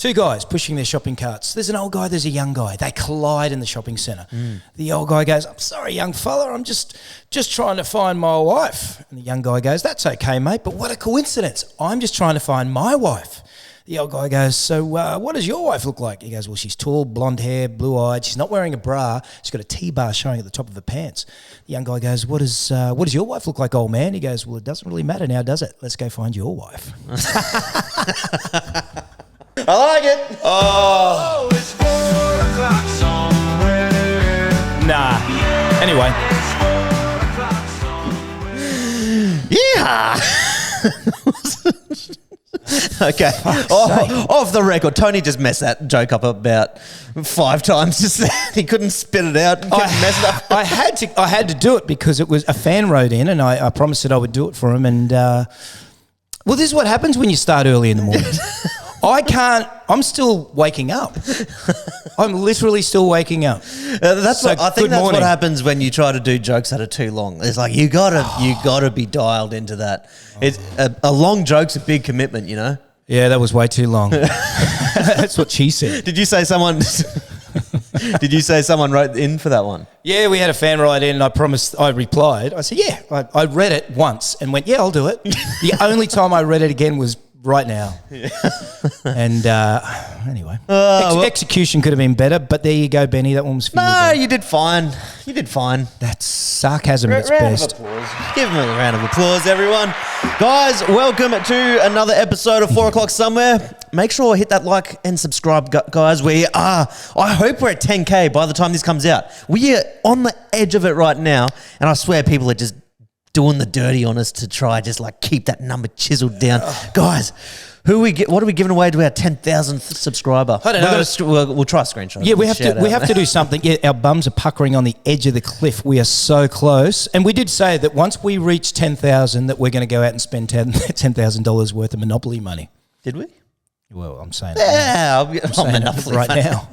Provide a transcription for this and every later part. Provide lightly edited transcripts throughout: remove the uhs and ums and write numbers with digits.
Two guys pushing their shopping carts. There's an old guy, there's a young guy. They collide in the shopping centre. The old guy goes, I'm sorry, young fella, I'm just trying to find my wife. And the young guy goes, that's okay, mate, but what a coincidence. I'm just trying to find my wife. The old guy goes, so what does your wife look like? He goes, well, she's tall, blonde hair, blue-eyed. She's not wearing a bra. She's got a T-bar showing at the top of her pants. The young guy goes, what does your wife look like, old man? He goes, well, it doesn't really matter now, does it? Let's go find your wife. I like it. Oh. It's 4 o'clock somewhere. Nah. Anyway. Yeah. Okay. Off the record, Tony just messed that joke up about 5 times just then. He couldn't spit it out. Mess it up. I had to do it because it was a fan wrote in, and I promised that I would do it for him. And well, this is what happens when you start early in the morning. I'm still waking up. I'm literally still waking up. I think that's what happens when you try to do jokes that are too long. It's like you gotta be dialed into that. It's a long joke's a big commitment, you know. Yeah, that was way too long. That's what she said. Did you say someone? Did you say someone wrote in for that one? Yeah, we had a fan write in, and I replied. I said, yeah. I read it once and went, yeah, I'll do it. The only time I read it again was right now. Yeah. And anyway, execution could have been better, but there you go, Benny. That one was for you. No, you did fine. You did fine. That's sarcasm at its best. Round of applause. Give him a round of applause, everyone. Guys, welcome to another episode of 4 o'clock somewhere. Make sure hit that like and subscribe, guys. I hope we're at 10K by the time this comes out. We are on the edge of it right now, and I swear people are just doing the dirty on us to try just like keep that number chiseled down. Guys, what are we giving away to our 10,000th subscriber? I don't know. We'll try a screenshot. Yeah, we have to do something. Yeah, our bums are puckering on the edge of the cliff. We are so close. And we did say that once we reach 10,000 that we're going to go out and spend $10,000 worth of Monopoly money. Did we? Well, I'm saying I'm saying Monopoly right now.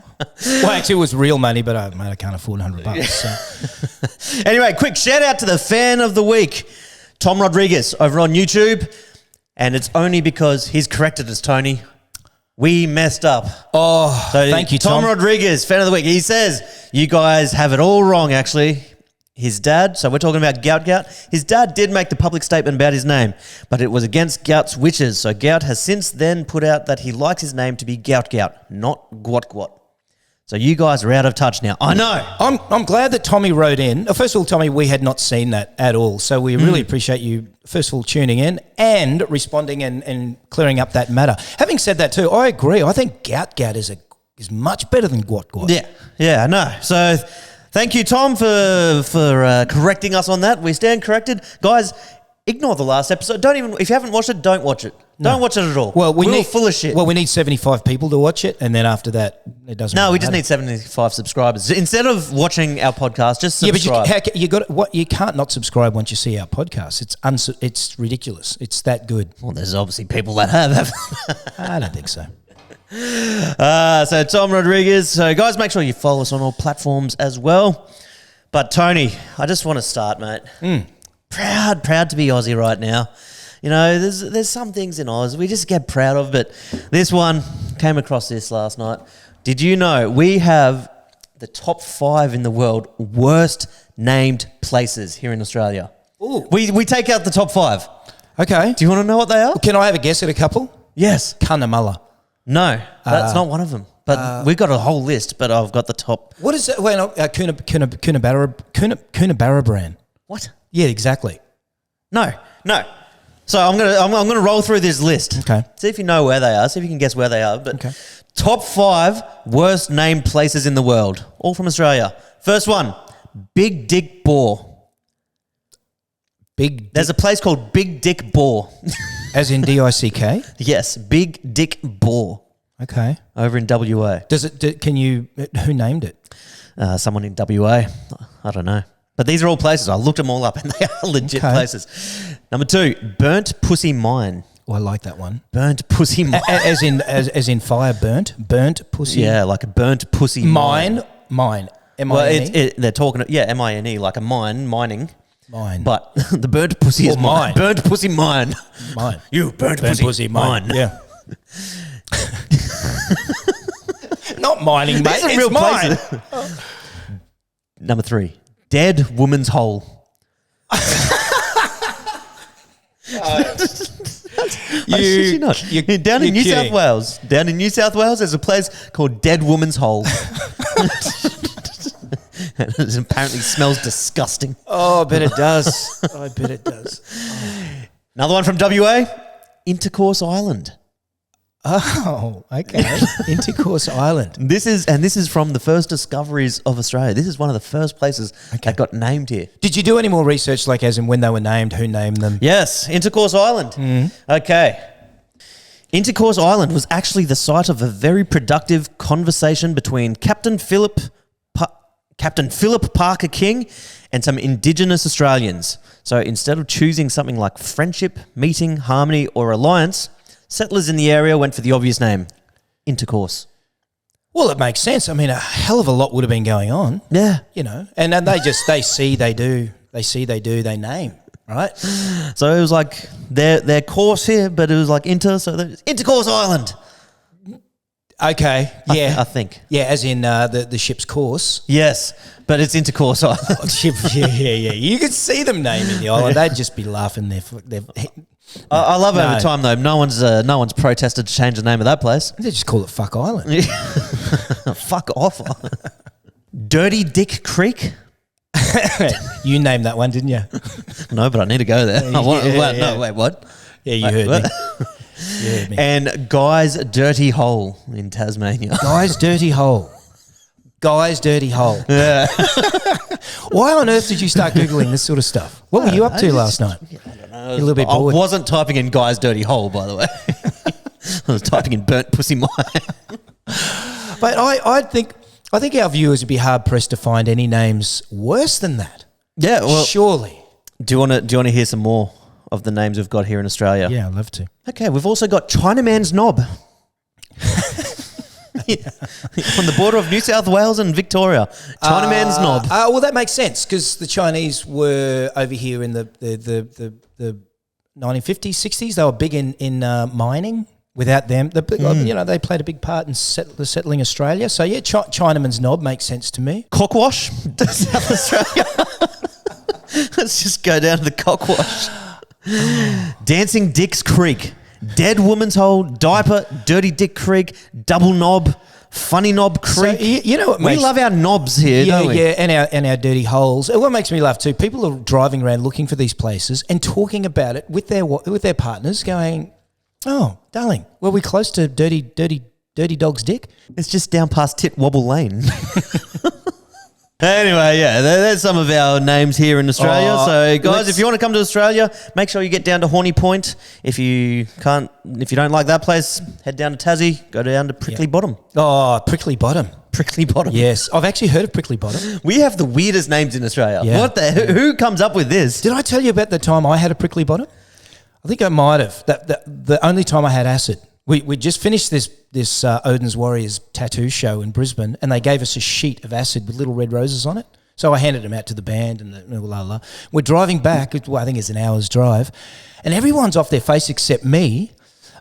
Well, actually, it was real money, but I can't afford $100. So. Anyway, quick shout out to the fan of the week, Tom Rodriguez, over on YouTube. And it's only because he's corrected us, Tony. We messed up. Oh, so thank you, Tom. Tom Rodriguez, fan of the week. He says, you guys have it all wrong, actually. His dad, so we're talking about Gout. His dad did make the public statement about his name, but it was against Gout's wishes. So Gout has since then put out that he likes his name to be Gout, not Gwat. So you guys are out of touch now. I know. I'm glad that Tommy wrote in. First of all, Tommy, we had not seen that at all. So we really appreciate you, first of all, tuning in and responding and clearing up that matter. Having said that too, I agree. I think Gout is much better than Gwat. Yeah, I know. So thank you, Tom, for correcting us on that. We stand corrected. Guys, ignore the last episode. If you haven't watched it, don't watch it. Don't watch it at all. Well, we're full of shit. Well, we need 75 people to watch it, and then after that, it doesn't. No, we just need 75 subscribers. Instead of watching our podcast, just subscribe. Yeah, but you can't not subscribe once you see our podcast. It's ridiculous. It's that good. Well, there's obviously people that have. I don't think so. So Tom Rodriguez. So guys, make sure you follow us on all platforms as well. But Tony, I just want to start, mate. Proud to be Aussie right now. You know, there's some things in Oz we just get proud of, but this one, came across this last night. Did you know we have the top 5 in the world worst named places here in Australia? Ooh. We take out the top 5. Okay. Do you want to know what they are? Can I have a guess at a couple? Yes. Cunnamulla. No, that's not one of them. But we've got a whole list, but I've got the top. What is it? Coonabarra brand. What? Yeah, exactly. No. So I'm gonna roll through this list. Okay. See if you know where they are. See if you can guess where they are. But okay. Top 5 worst named places in the world, all from Australia. First one, Big Dick Boar. There's a place called Big Dick Boar. As in DICK? Yes, Big Dick Boar. Okay. Over in WA. Who named it? Someone in WA. I don't know. But these are all places. I looked them all up and they are legit places. Number 2, Burnt Pussy Mine. Oh, I like that one. Burnt Pussy Mine. As in fire burnt? Burnt pussy? Yeah, like a burnt pussy mine. Mine. M-I-N-E? Well, they're talking, M-I-N-E, like a mining. Mine. But the burnt pussy is mine. Burnt pussy mine. Mine. You burnt pussy mine. Yeah. not mining, mate. These are It's real mine. places. Number 3, Dead Woman's Hole. You, Not. you- Down in you're New South kidding. Wales. Down in New South Wales, there's a place called Dead Woman's Hole. It apparently smells disgusting. Oh, I bet it does. I bet it does. Another one from WA, Intercourse Island. Oh, okay. Intercourse Island. This is from the first discoveries of Australia. This is one of the first places that got named here. Did you do any more research, like as in when they were named, who named them? Yes, Intercourse Island. Okay. Intercourse Island was actually the site of a very productive conversation between Captain Philip Parker King and some Indigenous Australians. So instead of choosing something like friendship, meeting, harmony, or alliance, settlers in the area went for the obvious name, Intercourse. Well, it makes sense. I mean, a hell of a lot would have been going on. Yeah. You know, and then they see, they do, they name, right? So it was like their course here, but it was like Intercourse Island. Okay, yeah. I think. Yeah, as in the ship's course. Yes, but it's Intercourse Island. Ship, yeah. You could see them naming the island. They'd just be laughing I love No. over time though. No one's protested to change the name of that place. They just call it Fuck Island. Fuck off. Dirty Dick Creek. You named that one, didn't you? No, but I need to go there. Yeah. No, wait, what? Yeah, you Wait, heard what? me. You heard me. And Guy's Dirty Hole in Tasmania. Guy's Dirty Hole. Guy's Dirty Hole. Yeah. Why on earth did you start Googling this sort of stuff? What were you up to last night? You're a little bit bored. I wasn't typing in Guy's Dirty Hole, by the way. I was typing in Burnt Pussy Mine. But I think our viewers would be hard pressed to find any names worse than that. Yeah, well, Surely. do you want to hear some more of the names we've got here in Australia? Yeah, I'd love to. Okay, we've also got Chinaman's Knob. On the border of New South Wales and Victoria. Chinaman's Knob. Well, that makes sense because the Chinese were over here in the 1950s, 60s. They were big in mining. Without them, they played a big part in settling Australia. So yeah, Chinaman's Knob makes sense to me. Cockwash, South Australia. Let's just go down to the Cockwash. Dancing Dick's Creek, Dead Woman's Hole, Diaper, Dirty Dick Creek, Double Knob, Funny Knob Creek. So, you know what we makes, love our knobs here, don't we? Yeah, and our dirty holes. And what makes me laugh too, people are driving around looking for these places and talking about it with their partners, going, "Oh, darling, were we close to dirty dog's dick?" It's just down past Tit Wobble Lane. Anyway, yeah, there's some of our names here in Australia. So, guys, if you want to come to Australia, make sure you get down to Horny Point. If you don't like that place, head down to Tassie. Go down to Prickly Bottom. Oh, Prickly Bottom. Prickly Bottom. Yes, I've actually heard of Prickly Bottom. We have the weirdest names in Australia. Yeah. What the? Who comes up with this? Did I tell you about the time I had a prickly bottom? I think I might have. The only time I had acid. We just finished this Odin's Warriors tattoo show in Brisbane, and they gave us a sheet of acid with little red roses on it. So I handed them out to the band, and we're driving back. I think it's an hour's drive, and everyone's off their face except me.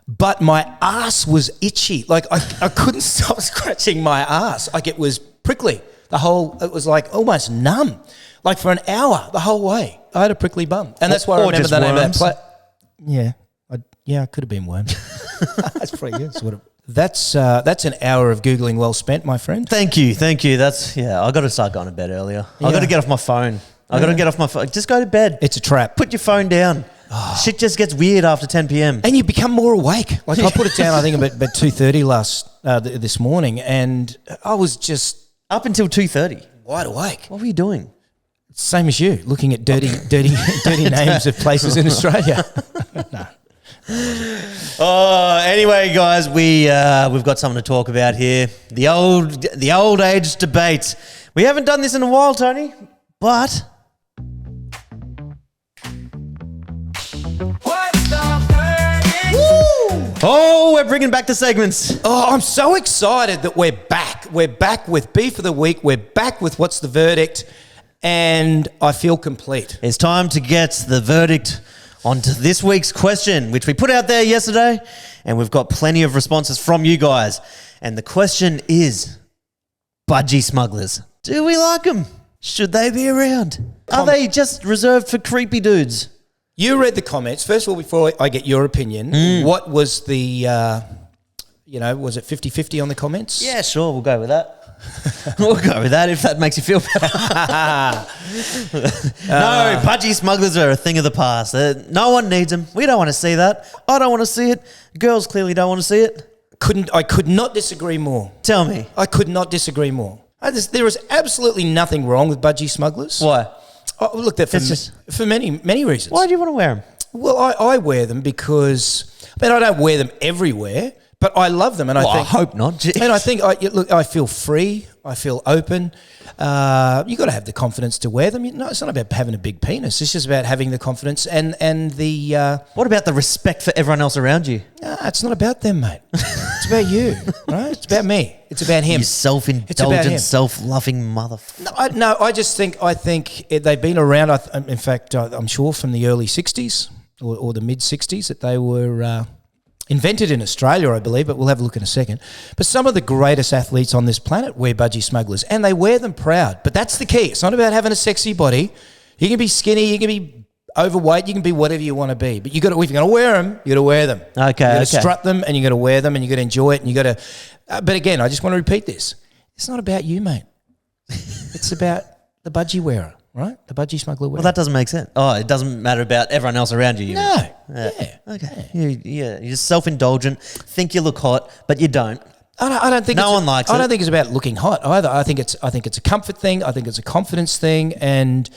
But my ass was itchy. Like I couldn't stop scratching my ass. Like it was prickly. It was like almost numb. Like for an hour the whole way. I had a prickly bum, and that's why I remember the name of that place. Yeah, I could have been worms. That's pretty good. That's an hour of Googling well spent, my friend. Thank you. I got to start going to bed earlier. I Yeah. got to get off my phone. Just go to bed. It's a trap. Put your phone down. Shit just gets weird after 10 p.m. And you become more awake. Like I put it down, I think about 2:30 this morning, and I was just Up until 2:30. wide awake. What were you doing? Same as you, looking at dirty names of places in Australia. No. Oh, anyway, guys, we've got something to talk about here. The old age debate. We haven't done this in a while, Tony, but What's the verdict? we're bringing back the segments. Oh, I'm so excited that we're back. We're back with Beef of the Week. We're back with What's the Verdict, and I feel complete. It's time to get the verdict onto this week's question, which we put out there yesterday, and we've got plenty of responses from you guys. And the question is, Budgie Smugglers. Do we like them? Should they be around? Are they just reserved for creepy dudes? You read the comments. First of all, before I get your opinion, what was the, was it 50-50 on the comments? Yeah, sure, we'll go with that. We'll go with that if that makes you feel better. No, Budgie Smugglers are a thing of the past. No one needs them. We don't want to see that. I don't want to see it. Girls clearly don't want to see it. I could not disagree more. Tell me. I could not disagree more. There is absolutely nothing wrong with Budgie Smugglers. Why? Oh, look, for many reasons. Why do you want to wear them? Well, I wear them because, I don't wear them everywhere, but I love them, and I hope not. Jeez. And I think, I feel free. I feel open. You got to have the confidence to wear them. It's not about having a big penis. It's just about having the confidence and the. What about the respect for everyone else around you? It's not about them, mate. It's about you, right? It's about me. It's about him. You self-indulgent, self-loving motherfucker. No, I think they've been around. In fact, I'm sure from the early '60s or the mid '60s that they were. Invented in Australia, I believe, but we'll have a look in a second. But some of the greatest athletes on this planet wear Budgie Smugglers, and they wear them proud. But that's the key. It's not about having a sexy body. You can be skinny, you can be overweight, you can be whatever you want to be. But if you're going to wear them, you got to wear them. Okay, you got to strut them, and you got to wear them, and you got to enjoy it, and you got to. But again, I just want to repeat this: it's not about you, mate. It's about the Budgie wearer. Right? The Budgie Smuggler wearer. Well, that doesn't make sense. Oh, it doesn't matter about everyone else around you. No. Yeah. Okay. Yeah. You're just self-indulgent, think you look hot, but you don't. I don't think no one likes it. I don't think it's about looking hot either. I think it's a comfort thing. I think it's a confidence thing, and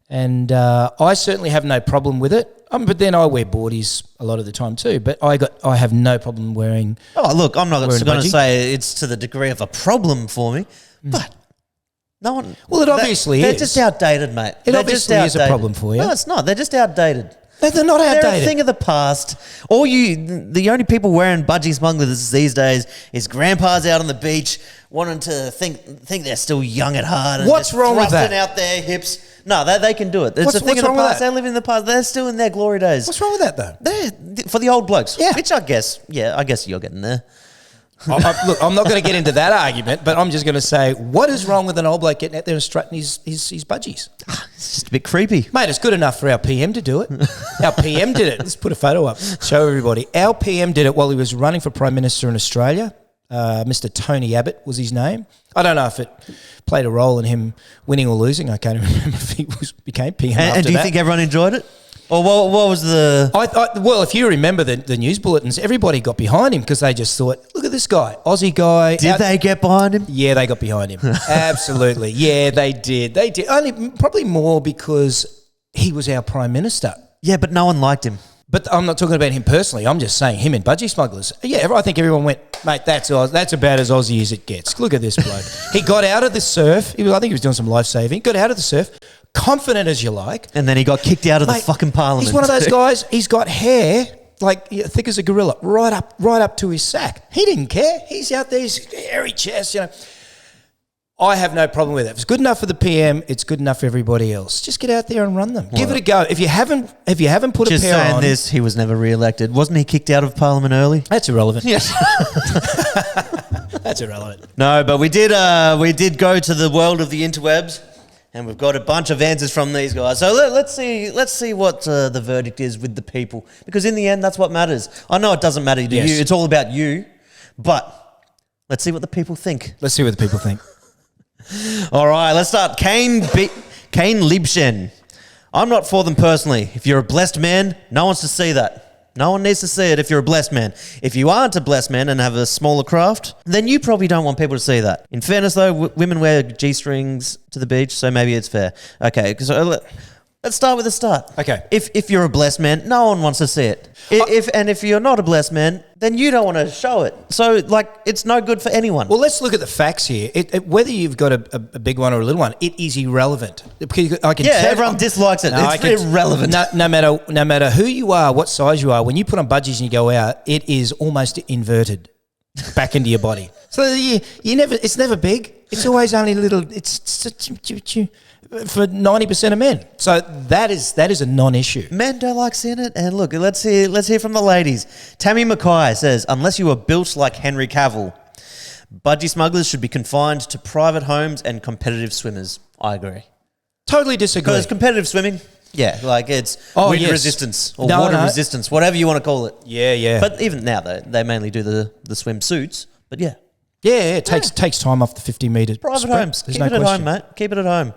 I certainly have no problem with it. But then I wear boardies a lot of the time too. But I have no problem wearing. Oh, look, I'm not going to say it's to the degree of a problem for me, but. No one. Well, it obviously is. They're just outdated, mate. It obviously is a problem for you. No, it's not. They're just outdated. They're not outdated. They're a thing of the past. The only people wearing Budgie Smugglers these days is grandpas out on the beach wanting to think they're still young at heart. And what's wrong with that? Thrusting out their hips. No, they can do it. It's a thing of the past. They live in the past. They're still in their glory days. What's wrong with that, though? They're for the old blokes. Yeah. Which I guess you're getting there. Look, I'm not going to get into that argument, but I'm just going to say, what is wrong with an old bloke getting out there and strutting his budgies? It's just a bit creepy. Mate, it's good enough for our PM to do it. Our PM did it. Let's put a photo up. Show everybody. Our PM did it while he was running for Prime Minister in Australia. Mr. Tony Abbott was his name. I don't know if it played a role in him winning or losing. I can't even remember if he became PM after that. And do you think everyone enjoyed it? Or what was the... Well, if you remember the news bulletins, everybody got behind him because they just thought, look at this guy, Aussie guy. Did they get behind him? Yeah, they got behind him. Absolutely. Yeah, they did. They did. Probably more because he was our Prime Minister. Yeah, but no one liked him. But I'm not talking about him personally. I'm just saying him and Budgie Smugglers. Yeah, I think everyone went, mate, that's about as Aussie as it gets. Look at this bloke. He got out of the surf. I think he was doing some life saving. Got out of the surf. Confident as you like. And then he got kicked out of the fucking parliament. He's one of those guys, he's got hair like thick as a gorilla, right up to his sack. He didn't care. He's out there, he's hairy chest, I have no problem with it. If it's good enough for the PM, it's good enough for everybody else. Just get out there and run them. Give it a go. If you haven't put a pair on. Just saying this, he was never re-elected. Wasn't he kicked out of parliament early? That's irrelevant. Yes. That's irrelevant. No, but we did go to the world of the interwebs. And we've got a bunch of answers from these guys. So let's see what the verdict is with the people. Because in the end, that's what matters. I know it doesn't matter to you. It's all about you. But let's see what the people think. Let's see what the people think. All right, let's start. Kane Libshen. I'm not for them personally. If you're a blessed man, no one's to see that. No one needs to see it if you're a blessed man. If you aren't a blessed man and have a smaller craft, then you probably don't want people to see that. In fairness, though, women wear G-strings to the beach, so maybe it's fair. Okay, so let's start with the start. Okay. If you're a blessed man, no one wants to see it. If you're not a blessed man, then you don't want to show it. So, it's no good for anyone. Well, let's look at the facts here. Whether you've got a big one or a little one, it is irrelevant. Because everyone dislikes it. It's irrelevant. No matter who you are, what size you are, when you put on budgies and you go out, it is almost inverted back into your body. So it's never big. It's always only a little. It's for 90% of men. So that is a non-issue. Men don't like seeing it. And look, let's hear from the ladies. Tammy Mackay says, unless you were built like Henry Cavill. Budgie smugglers should be confined to private homes and competitive swimmers. I agree. Totally disagree. Because competitive swimming, yeah, like it's wind resistance or water resistance, whatever you want to call it. Yeah. But even now, they mainly do the swimsuits. But yeah. Yeah, it takes time off the 50 metres. Private homes. Keep it at home, mate. Keep it at home.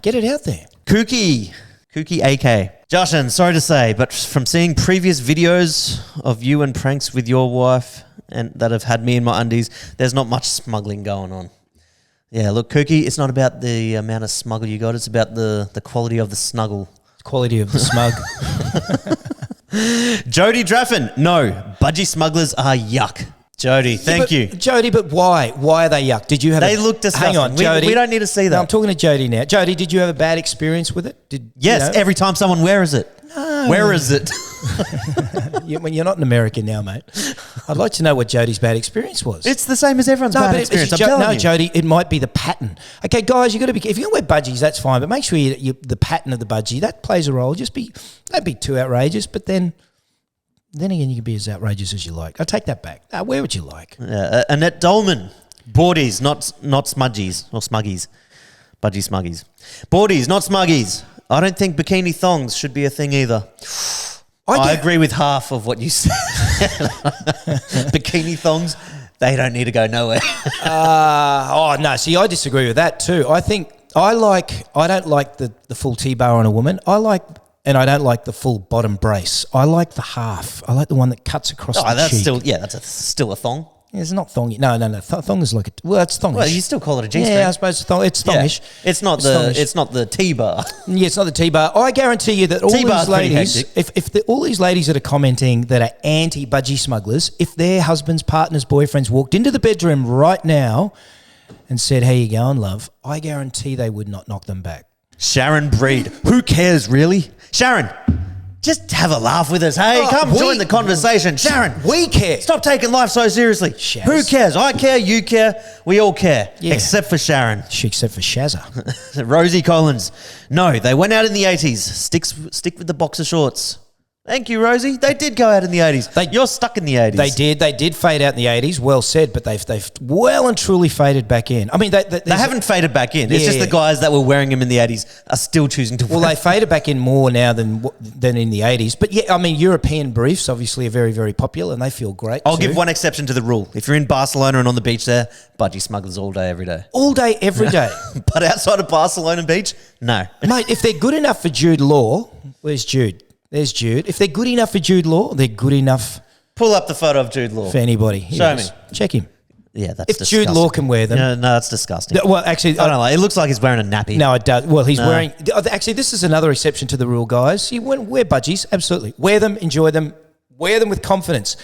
Get it out there. Kooky AK. Jashan, sorry to say, but from seeing previous videos of you and pranks with your wife and that have had me in my undies, there's not much smuggling going on. Yeah, look, Kooky, it's not about the amount of smuggle you got. It's about the quality of the snuggle. Quality of the smug. Jody Draffin, no, Budgie smugglers are yuck. Jody, thank you. Jody, but why? Why are they yuck? Did you have They look disgusting. Hang on, Jody. We don't need to see that. No, I'm talking to Jody now. Jody, did you have a bad experience with it? Yes, every time someone wears it. No. Where is it? When you're not in America now, mate. I'd like to know what Jody's bad experience was. It's the same as everyone's bad experience. I'm telling you. Jody, it might be the pattern. Okay, guys, you got to be. If you're gonna wear budgies, that's fine, but make sure the pattern of the budgie that plays a role. Don't be too outrageous, but then again, you can be as outrageous as you like. I take that back. Wear what you like. Annette Dolman, boardies, not smudgies or smuggies, budgie smuggies, boardies, not smuggies. I don't think bikini thongs should be a thing either. I agree with half of what you said. Bikini thongs, they don't need to go nowhere. No. See, I disagree with that too. I don't like the full T-bar on a woman. And I don't like the full bottom brace. I like the half. I like the one that cuts across the cheek. That's still a thong. It's not thongy. No. Thong is like it's thongish. Well, you still call it a G-string. Yeah, I suppose it's thongish. Yeah. It's not the T-bar. Yeah, it's not the T-bar. I guarantee you that all these ladies, all these ladies that are commenting that are anti-budgie smugglers, if their husbands, partners, boyfriends walked into the bedroom right now and said, "How you going, love?" I guarantee they would not knock them back. Sharon Breed. Who cares, really? Sharon, just have a laugh with us, hey? Come join the conversation. Sharon, we care. Stop taking life so seriously. Shaz. Who cares? I care, you care, we all care. Yeah. Except for Sharon. Except for Shazza. Rosie Collins. No, they went out in the 80s. Stick with the boxer shorts. Thank you, Rosie. They did go out in the 80s. You're stuck in the 80s. They did fade out in the 80s. Well said, but they've well and truly faded back in. I mean, they haven't faded back in. It's just the guys that were wearing them in the 80s are still choosing to wear them. Well, they faded back in more now than in the 80s. But yeah, I mean, European briefs obviously are very, very popular and they feel great. I'll give one exception to the rule. If you're in Barcelona and on the beach there, budgie smugglers all day, every day. All day, every day. But outside of Barcelona Beach, no. Mate, if they're good enough for Jude Law, where's Jude? There's Jude. If they're good enough for Jude Law, they're good enough. Pull up the photo of Jude Law. For anybody. Show me. Check him. Yeah, that's if disgusting. Jude Law can wear them. No, that's disgusting. Well, actually, I don't know. It looks like he's wearing a nappy. No, it does. Well, he's wearing. Actually, this is another exception to the rule, guys. You wear budgies, absolutely. Wear them, enjoy them, wear them with confidence.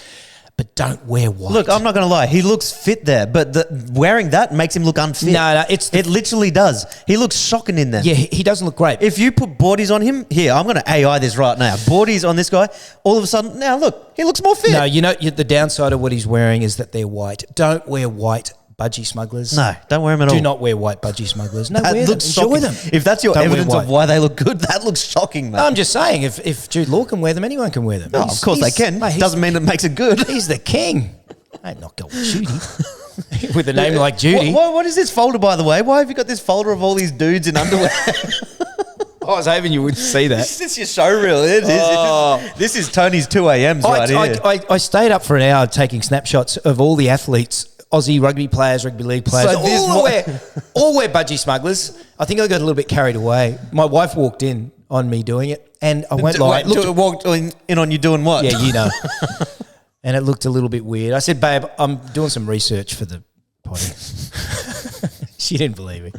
But don't wear white. Look, I'm not going to lie. He looks fit there, but wearing that makes him look unfit. No, it literally does. He looks shocking in there. Yeah, he doesn't look great. If you put boardies on him, here, I'm going to AI this right now. Boardies on this guy, all of a sudden, now look, he looks more fit. No, the downside of what he's wearing is that they're white. Don't wear white budgie smugglers. No, don't wear them at all. Do not wear white budgie smugglers. No, wear them. Enjoy them. If that's your evidence of why they look good, that looks shocking, mate. No, I'm just saying, if Jude Law can wear them, anyone can wear them. Oh, of course they can. Mate, doesn't mean it makes it good. He's the king. I ain't not going Judy. With a name like Judy. What is this folder, by the way? Why have you got this folder of all these dudes in underwear? I was hoping you wouldn't see that. Is this your show reel? It is. This is Tony's 2 a.m.s right here. I stayed up for an hour taking snapshots of all the athletes, Aussie rugby players, rugby league players, all wear budgie smugglers. I think I got a little bit carried away. My wife walked in on me doing it, and I won't lie. Walked in on you doing what? Yeah, you know. And it looked a little bit weird. I said, babe, I'm doing some research for the potty. She didn't believe me.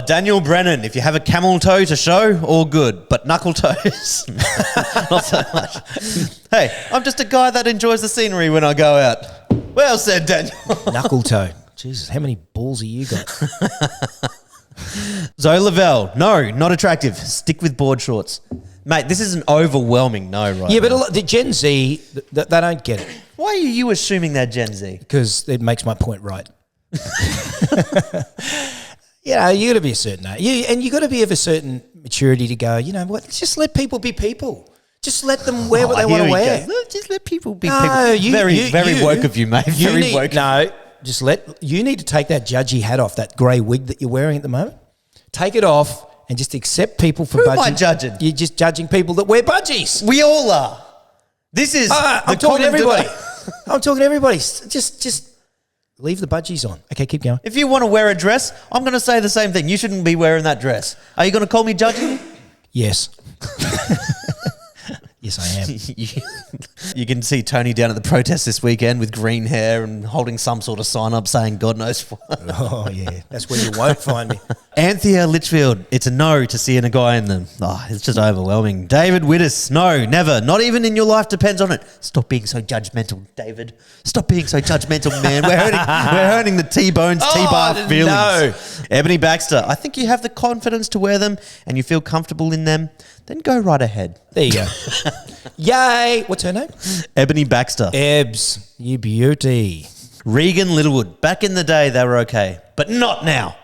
Daniel Brennan, if you have a camel toe to show, all good. But knuckle toes, not so much. Hey, I'm just a guy that enjoys the scenery when I go out. Well said, Daniel. Knuckle toe. Jesus, how many balls have you got? Zoe Lavelle, no, not attractive. Stick with board shorts. Mate, this is an overwhelming no right Yeah, now. but the Gen Z, they don't get it. Why are you assuming they're Gen Z? Because it makes my point right. You got to be a certain age. And you got to be of a certain maturity to go, you know what, just let people be people. Just let them wear what they want to wear. Just let people be people. Very woke of you, mate. Very woke. No, you need to take that judgy hat off, that grey wig that you're wearing at the moment. Take it off and just accept people for Who budgies. am I judging? You're just judging people that wear budgies. We all are. This is I'm talking to everybody. I'm talking to everybody. Just leave the budgies on. Okay, keep going. If you want to wear a dress, I'm going to say the same thing. You shouldn't be wearing that dress. Are you going to call me judging? Yes. Yes, I am. You can see Tony down at the protest this weekend with green hair and holding some sort of sign up saying God knows what. Oh, yeah. That's where you won't find me. Anthea Litchfield, it's a no to seeing a guy in them. Oh, it's just overwhelming. David Wittes, no, never. Not even in your life depends on it. Stop being so judgmental, David. Stop being so judgmental, man. We're hurting the T-Bones, T-bar feelings. No. Ebony Baxter, I think you have the confidence to wear them and you feel comfortable in them. Then go right ahead. There you go. Yay. What's her name? Ebony Baxter. Ebbs, you beauty. Regan Littlewood. Back in the day, they were okay, but not now.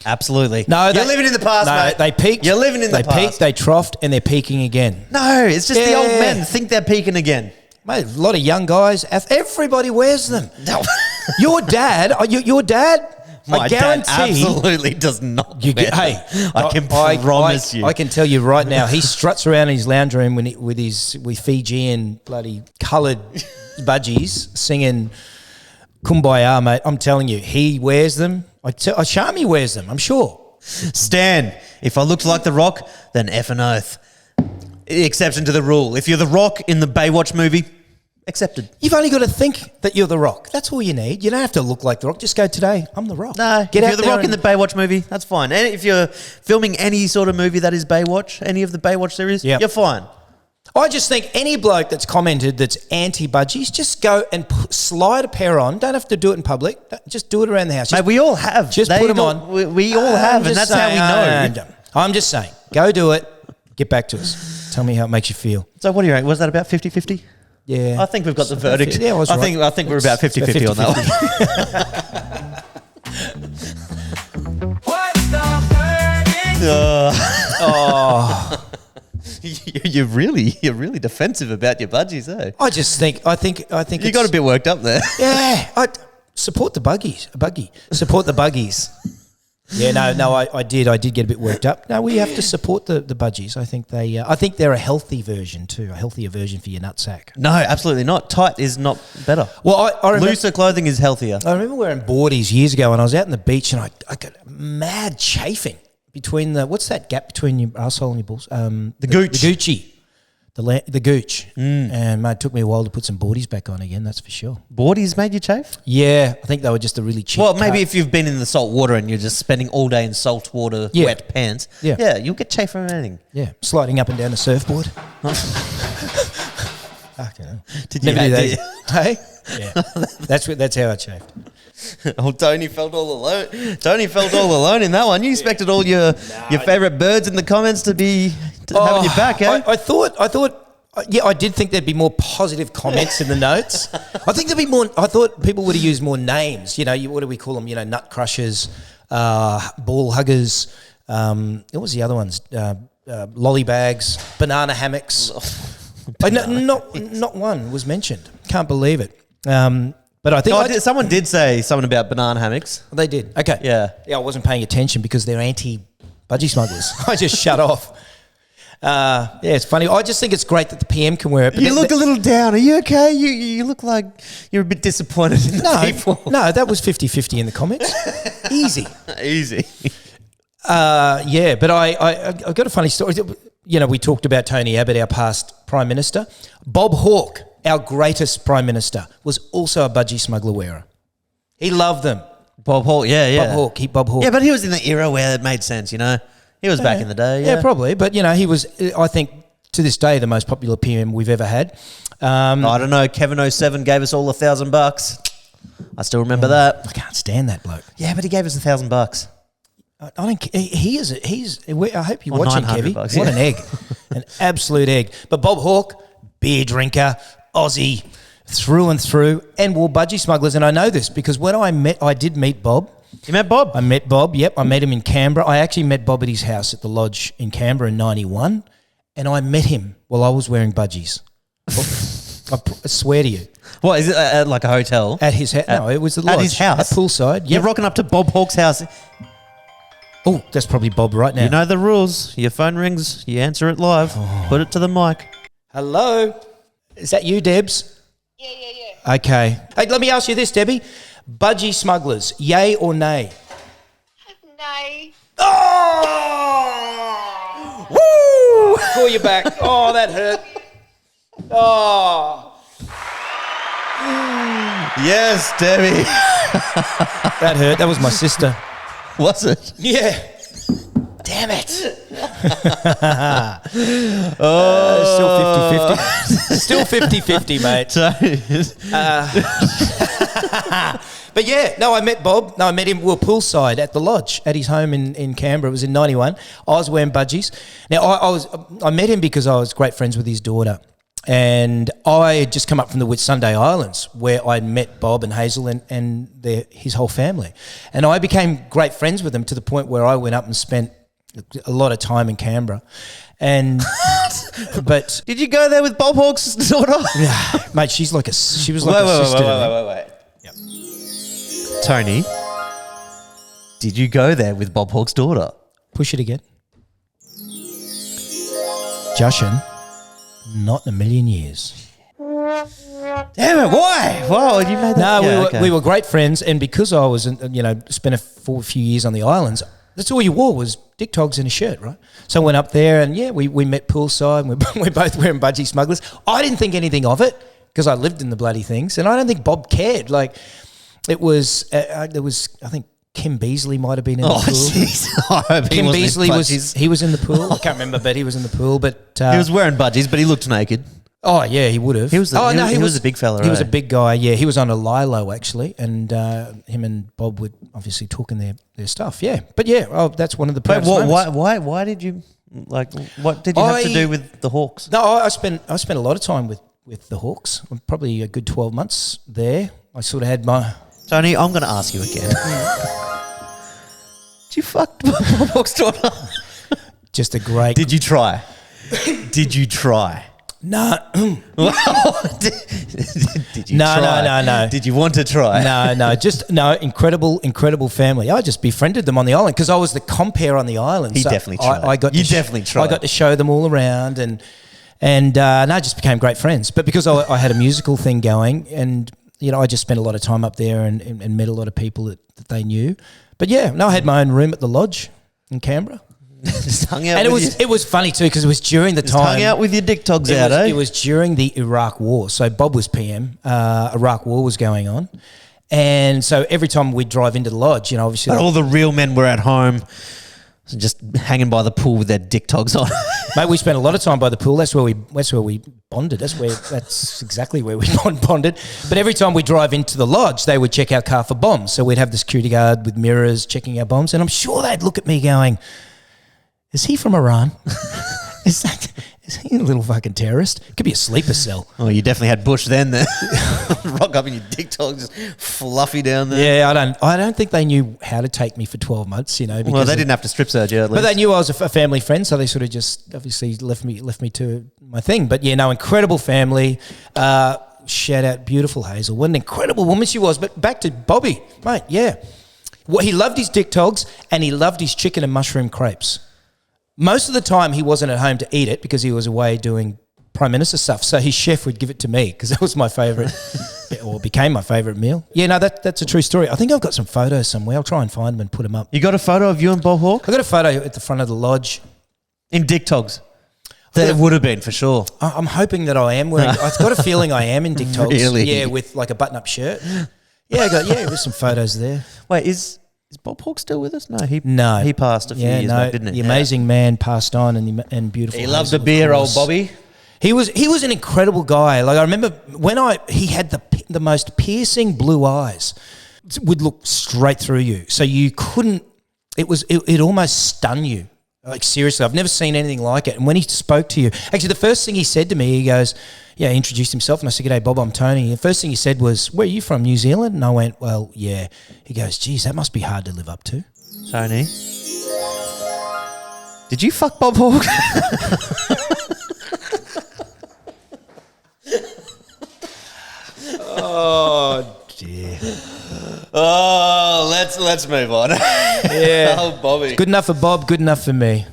Absolutely. No, you're living in the past, mate. They peaked. You're living in the past. They peaked, they troughed, and they're peaking again. No, it's just the Yeah. old men think they're peaking again. Mate, a lot of young guys. Everybody wears them. No. Your dad, your dad, My I dad guarantee. absolutely does not. You wear get, hey, them. I can promise you. I can tell you right now, he struts around in his lounge room with Fijian bloody coloured budgies singing Kumbaya, mate. I'm telling you, he wears them. Shami wears them, I'm sure. Stan, if I looked like The Rock, then F an oath. Exception to the rule. If you're The Rock in the Baywatch movie, accepted. You've only got to think that you're The Rock. That's all you need. You don't have to look like The Rock. Just go today, I'm The Rock. No, if you're The Rock in the Baywatch movie, that's fine. And if you're filming any sort of movie that is Baywatch, any of the Baywatch series, Yep. you're fine. I just think any bloke that's commented that's anti-budgies, just go and slide a pair on. Don't have to do it in public. Just do it around the house. Mate, we all have. Just They put them don't- on. We all have, and that's how we know. I'm just saying. Go do it. Get back to us. Tell me how it makes you feel. So what do you reckon? Was that about 50-50? Yeah. I think we've got the verdict. Yeah, I was right. I think we're about 50-50 on that one. What's the verdict? You're really defensive about your budgies, eh? I think You got a bit worked up there. Yeah. I support the buggies. Support the buggies. Yeah, no, I did get a bit worked up. No, we have to support the budgies. I think they're a healthy version too, a healthier version for your nutsack. No, absolutely not. Tight is not better. Well, I remember, Looser clothing is healthier. I remember wearing boardies years ago, and I was out on the beach, and I got mad chafing between what's that gap between your arsehole and your balls? The gooch. The Gucci. The gooch. And mate, it took me a while to put some boardies back on again, that's for sure. Boardies made you chafe? Yeah, I think they were just a really cheap Well, maybe cut. if you've been in the salt water and you're just spending all day in salt water, Yeah. wet pants, Yeah. you'll get chafe from anything. Yeah, sliding up and down the surfboard. Fucking hell. Did you Never do did you? that. Hey? Yeah. That's how I chafed. Oh, Tony felt all alone. Tony felt all alone in that one. You expected all your favourite birds in the comments to having your back, eh? I thought. Yeah, I did think there'd be more positive comments in the notes. I think there'd be more. I thought people would have used more names. You know, what do we call them? You know, nut crushers, ball huggers. What was the other ones? Lolly bags, banana hammocks. Not one was mentioned. Can't believe it. But I think Someone did say something about banana hammocks. they did. Okay. Yeah. Yeah, I wasn't paying attention because they're anti-budgie smugglers. I just shut off. Yeah, it's funny. I just think it's great that the PM can wear it. But You look a little down. Are you okay? You look like you're a bit disappointed in the people. No, that was 50-50 in the comments. Easy. Easy. Yeah, but I've got a funny story. You know, we talked about Tony Abbott, our past Prime Minister. Bob Hawke, our greatest Prime Minister, was also a budgie smuggler wearer. He loved them. Bob Hawke, yeah. Bob Hawke. Yeah, but he was in the era where it made sense, you know. He was back in the day, Yeah, probably. But, you know, he was, I think, to this day, the most popular PM we've ever had. I don't know. Kevin 07 gave us all $1,000. I still remember that. I can't stand that bloke. Yeah, but he gave us $1,000. I don't. He's. I hope you're Or watching, $900, Kevy. What yeah. an egg, an absolute egg. But Bob Hawke, beer drinker, Aussie, through and through, and wore budgie smugglers. And I know this because when I did meet Bob. You met Bob? I met Bob. Yep, I met him in Canberra. I actually met Bob at his house at the lodge in Canberra in '91, and I met him while I was wearing budgies. I swear to you. What is it? Like a hotel? At his house. No, it was the lodge. At his house? At poolside. You're Yep. rocking up to Bob Hawke's house. Oh, that's probably Bob right now. You know the rules. Your phone rings. You answer it live. Put it to the mic. Hello? Is that you, Debs? Yeah. Okay. Hey, let me ask you this, Debbie. Budgie Smugglers, yay or nay? Nay. Oh! Woo! Call you back. Oh, that hurt. Oh, Yes, Debbie. that hurt. That was my sister. Was it? Yeah. Damn it. Still 50-50, mate. But yeah, no, I met Bob. No, I met him. We were poolside at the lodge at his home in Canberra. It was in 91. I was wearing budgies. Now, I met him because I was great friends with his daughter. And I had just come up from the Whitsunday Islands where I met Bob and Hazel and his whole family. And I became great friends with them to the point where I went up and spent a lot of time in Canberra. And but Did you go there with Bob Hawke's daughter? yeah, mate, she was like a sister. to me. Wait. Yep. Tony, did you go there with Bob Hawke's daughter? Push it again. Jashan, not in a million years. Damn it! Why? Wow, you made that. No, we were great friends, and because I was, spent a few years on the islands, that's all you wore was dick togs and a shirt, right? So I went up there, and yeah, we met poolside, and we're both wearing Budgie Smugglers. I didn't think anything of it because I lived in the bloody things, and I don't think Bob cared. Like, it was, there was, I think Kim Beasley might have been in the pool. Jeez. Kim Beasley was in the pool. I can't remember, but he was in the pool. But he was wearing budgies, but he looked naked. Oh yeah, he would have. He was he was a big fella. He was a big guy. Yeah, he was on a Lilo actually, and him and Bob were obviously talking their stuff. Yeah, but yeah, that's one of the. But why did you What did you have to do with the Hawks? No, I spent a lot of time with the Hawks. Probably a good 12 months there. I sort of had my. Tony, I'm going to ask you again. Did you fuck Bob Hawke's daughter? Just a great. Did you try? Did you try? No. Did you try? No. Did you want to try? No. Incredible family. I just befriended them on the island because I was the compere on the island. He definitely tried. I got definitely tried. I got to show them all around and just became great friends. But because I had a musical thing going and, I just spent a lot of time up there and met a lot of people that they knew. But yeah, I had my own room at the lodge in Canberra. Just hung out and it was funny too because it was during the time. Hung out with your dick togs It was during the Iraq War. So Bob was PM. Iraq War was going on, and so every time we'd drive into the lodge, obviously, but all the real men were at home, just hanging by the pool with their dick togs on. Mate, we spent a lot of time by the pool. That's where we bonded. That's exactly where we bonded. But every time we drive into the lodge, they would check our car for bombs. So we'd have the security guard with mirrors checking our bombs, and I'm sure they'd look at me going, is he from Iran? Is he a little fucking terrorist? Could be a sleeper cell. Oh, you definitely had Bush then. Rock up in your dick tog, just fluffy down there. Yeah, I don't think they knew how to take me for 12 months, because well, they didn't have to strip search you at least. But they knew I was a family friend, so they sort of just obviously left me to my thing. But yeah, no, incredible family. Shout out beautiful Hazel. What an incredible woman she was. But back to Bobby, mate, yeah. Well, he loved his dick togs and he loved his chicken and mushroom crepes. Most of the time, he wasn't at home to eat it because he was away doing Prime Minister stuff. So his chef would give it to me because that was my favourite, or became my favourite meal. Yeah, no, that's a true story. I think I've got some photos somewhere. I'll try and find them and put them up. You got a photo of you and Bob Hawke? I got a photo at the front of the lodge. In dick togs? That would have been, for sure. I'm hoping that I am wearing... I've got a feeling I am in dick togs. Really? Yeah, with like a button-up shirt. Yeah, there's some photos there. Wait, Is Bob Hawke still with us? No, he passed a few years back, didn't he? The amazing man passed on, and beautiful. He loved a beer, old Bobby. He was an incredible guy. Like I remember when he had the most piercing blue eyes, would look straight through you, so you couldn't. It almost stunned you. Like seriously, I've never seen anything like it. And when he spoke to you, actually, the first thing he said to me, he goes, he introduced himself, and I said, "G'day, Bob, I'm Tony." The first thing he said was, "Where are you from, New Zealand?" And I went, "Well, yeah." He goes, "Geez, that must be hard to live up to." Tony, did you fuck Bob Hawke? let's move on. Yeah. Oh, Bobby. Good enough for Bob, good enough for me.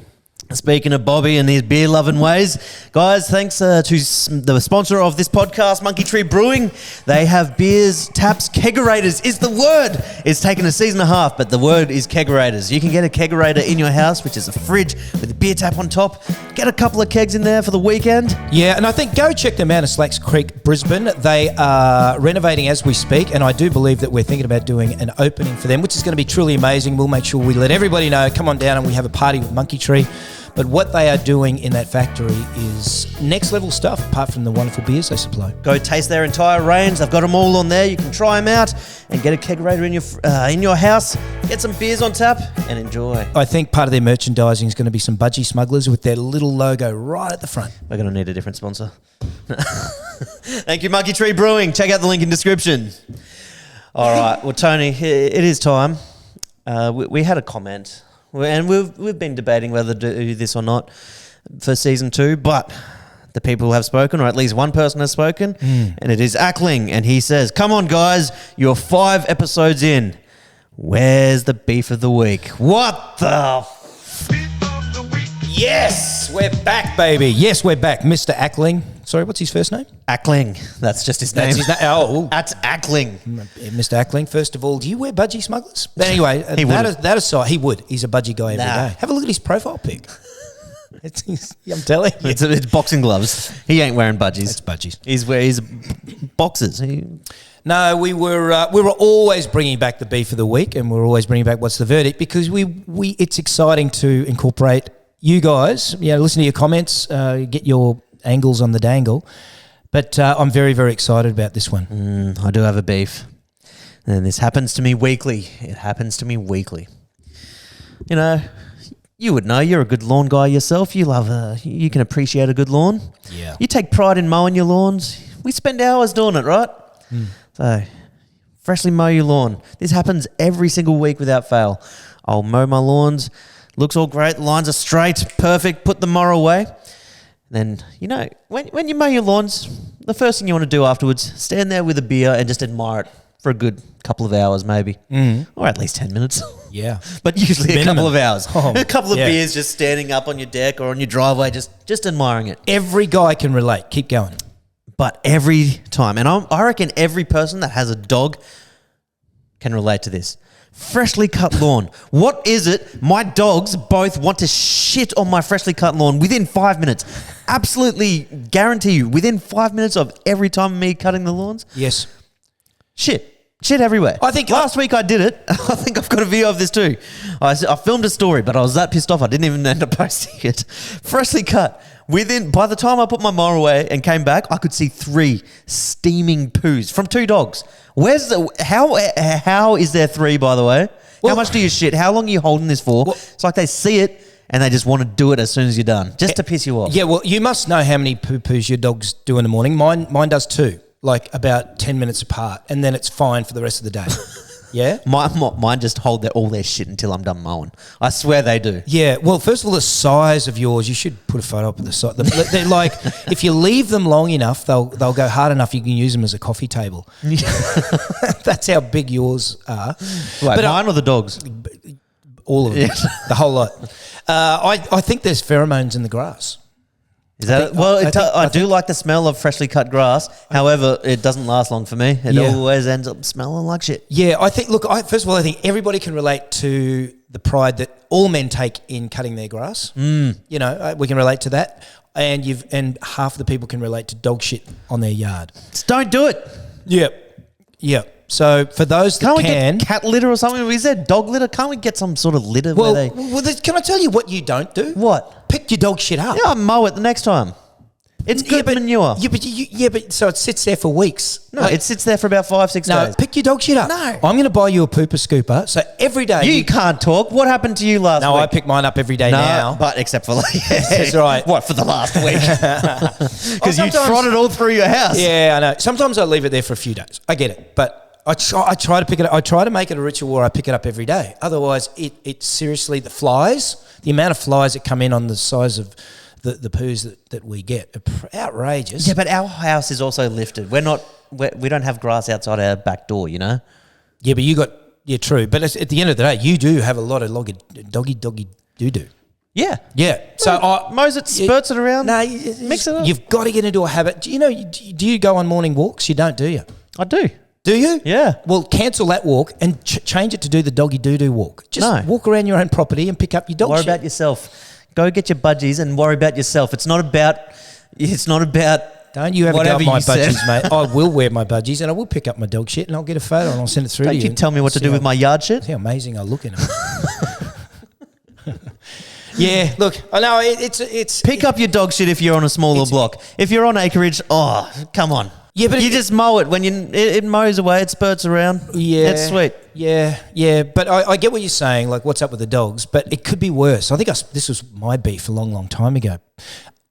Speaking of Bobby and his beer-loving ways, guys, thanks to the sponsor of this podcast, Monkey Tree Brewing. They have beers, taps, kegerators is the word. It's taken a season and a half, but the word is kegerators. You can get a kegerator in your house, which is a fridge with a beer tap on top. Get a couple of kegs in there for the weekend. Yeah, and I think go check them out in Slacks Creek, Brisbane. They are renovating as we speak, and I do believe that we're thinking about doing an opening for them, which is going to be truly amazing. We'll make sure we let everybody know. Come on down and we have a party with Monkey Tree. But what they are doing in that factory is next level stuff, apart from the wonderful beers they supply. Go taste their entire range. They've got them all on there. You can try them out and get a kegerator in your house. Get some beers on tap and enjoy. I think part of their merchandising is going to be some Budgie Smugglers with their little logo right at the front. We're going to need a different sponsor. Thank you, Monkey Tree Brewing. Check out the link in description. All right. Well, Tony, it is time. We had a comment. And we've been debating whether to do this or not for season 2, but the people have spoken, or at least one person has spoken, and it is Ackling, and he says, "Come on, guys, you're 5 episodes in. Where's the beef of the week?" What the? Yes, we're back, baby. Yes, we're back. Mr. Ackling. Sorry, what's his first name? Ackling. That's just his name. That's his name. Oh, That's Ackling. Mr. Ackling. First of all, do you wear Budgie Smugglers? But anyway, that aside, he would. He's a Budgie guy every day. Have a look at his profile pic. I'm telling you. It's boxing gloves. He ain't wearing budgies. It's Budgies. He's boxers. No, we were always bringing back the beef of the week, and we're always bringing back what's the verdict, because it's exciting to incorporate you guys. Listen to your comments, get your angles on the dangle. But I'm very, very excited about this one. I do have a beef. And this happens to me weekly. It happens to me weekly. You would know. You're a good lawn guy yourself. You can appreciate a good lawn. Yeah. You take pride in mowing your lawns. We spend hours doing it, right? So, freshly mow your lawn. This happens every single week without fail. I'll mow my lawns. Looks all great. The lines are straight, perfect. Put the mower away. Then, when you mow your lawns, the first thing you want to do afterwards, stand there with a beer and just admire it for a good couple of hours maybe. Or at least 10 minutes. Yeah. But usually Minimum. a couple of hours. A couple of yeah. beers just standing up on your deck or on your driveway, just admiring it. Every guy can relate. Keep going. But every time, and I reckon every person that has a dog can relate to this. Freshly cut lawn. What is it? My dogs both want to shit on my freshly cut lawn within 5 minutes. Absolutely guarantee you, within 5 minutes of every time me cutting the lawns. Yes. Shit everywhere. I think last week I did it. I think I've got a video of this too. I filmed a story, but I was that pissed off I didn't even end up posting it. Freshly cut. By the time I put my mower away and came back, I could see 3 steaming poos from 2 dogs. How is there 3, by the way? How much do you shit? How long are you holding this for? It's like they see it and they just want to do it as soon as you're done, just to piss you off. Yeah, well, you must know how many poo-poos your dogs do in the morning. Mine does 2, like about 10 minutes apart, and then it's fine for the rest of the day. Yeah? Mine just hold all their shit until I'm done mowing. I swear they do. Yeah, well, first of all, the size of yours, you should put a photo up of the size. They're like, if you leave them long enough, they'll go hard enough, you can use them as a coffee table. That's how big yours are. But mine or the dogs? All of them, the whole lot. I think there's pheromones in the grass. Is that I do like the smell of freshly cut grass. However, it doesn't last long for me. It always ends up smelling like shit. Yeah, I think. Look, first of all, I think everybody can relate to the pride that all men take in cutting their grass. We can relate to that, and half the people can relate to dog shit on their yard. Just don't do it. Yep. So for those that can't we get cat litter or something? Is there dog litter? Can't we get some sort of litter? Well, can I tell you what you don't do? What? Pick your dog shit up. Yeah, I'll mow it the next time. It's good manure. But so it sits there for weeks. No, it sits there for about 5-6 days. No, pick your dog shit up. No. I'm going to buy you a pooper scooper. So every day. You can't talk. What happened to you last week? No, I pick mine up every day now. But except for That's right. What, for the last week? Because you trot it all through your house. Yeah, I know. Sometimes I leave it there for a few days. I get it. But I try to pick it up. I try to make it a ritual where I pick it up every day. Otherwise, it seriously, the amount of flies that come in on the size of the poos that we get are outrageous. Yeah, but our house is also lifted. We don't have grass outside our back door, you know? Yeah, but you got Yeah, true. But at the end of the day, you do have a lot of doggy doo-doo. Yeah. Yeah. So mows it, spurts it around. No, mix it up. You've got to get into a habit. Do you go on morning walks? You don't, do you? I do. Do you? Yeah. Well, cancel that walk and change it to do the doggy doo-doo walk. Just walk around your own property and pick up your dog Worry shit. about yourself. Go get your budgies and worry about yourself. It's not about Don't you ever go whatever up my you said. budgies, mate. I will wear my budgies and I will pick up my dog shit and I'll get a photo and I'll send it through to Don't you. you tell me what to do with my yard shit. See how amazing I look in it. Yeah, look, I know it's Pick up your dog shit if you're on a smaller block. If you're on acreage, come on. Yeah, but you just mow it when it mows away, it spurts around. Yeah, That's sweet. Yeah. But I get what you're saying, like what's up with the dogs, but it could be worse. I think this was my beef a long time ago.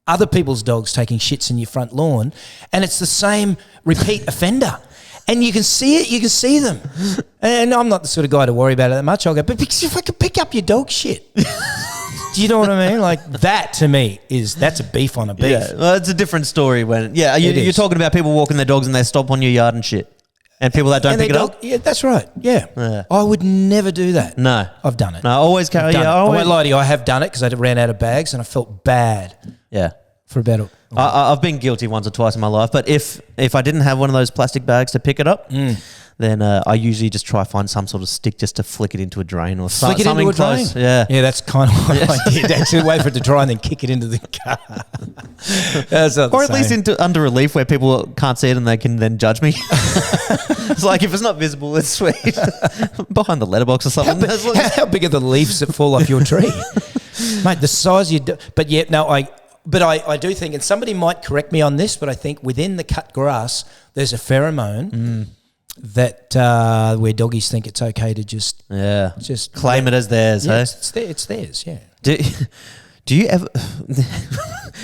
Other people's dogs taking shits in your front lawn, and it's the same repeat offender. And you can see it, you can see them. And I'm not the sort of guy to worry about it that much. I'll go, but if I could pick up your dog shit. Do you know what I mean? Like that to me that's a beef on a beef. Yeah, well, it's a different story when you're talking about people walking their dogs and they stop on your yard and shit, and people that don't pick it up. Yeah, that's right. Yeah. I would never do that. No, I've done it. No, I always carry. I won't lie to you. I have done it because I ran out of bags and I felt bad. Yeah, for about. I've been guilty once or twice in my life, but if I didn't have one of those plastic bags to pick it up. Then I usually just try find some sort of stick just to flick it into a drain or something into a close. Drain? Yeah, that's kind of what I did. Actually, wait for it to dry and then kick it into the car. That's not or at least under relief where people can't see it and they can then judge me. It's like if it's not visible, it's sweet. Behind the letterbox or something. How big are the leaves that fall off your tree, mate? The size you do. But yeah, no, I do think, and somebody might correct me on this, but I think within the cut grass there's a pheromone. That where doggies think it's okay to just claim it as theirs. Yeah, hey? it's theirs. Yeah. Do you ever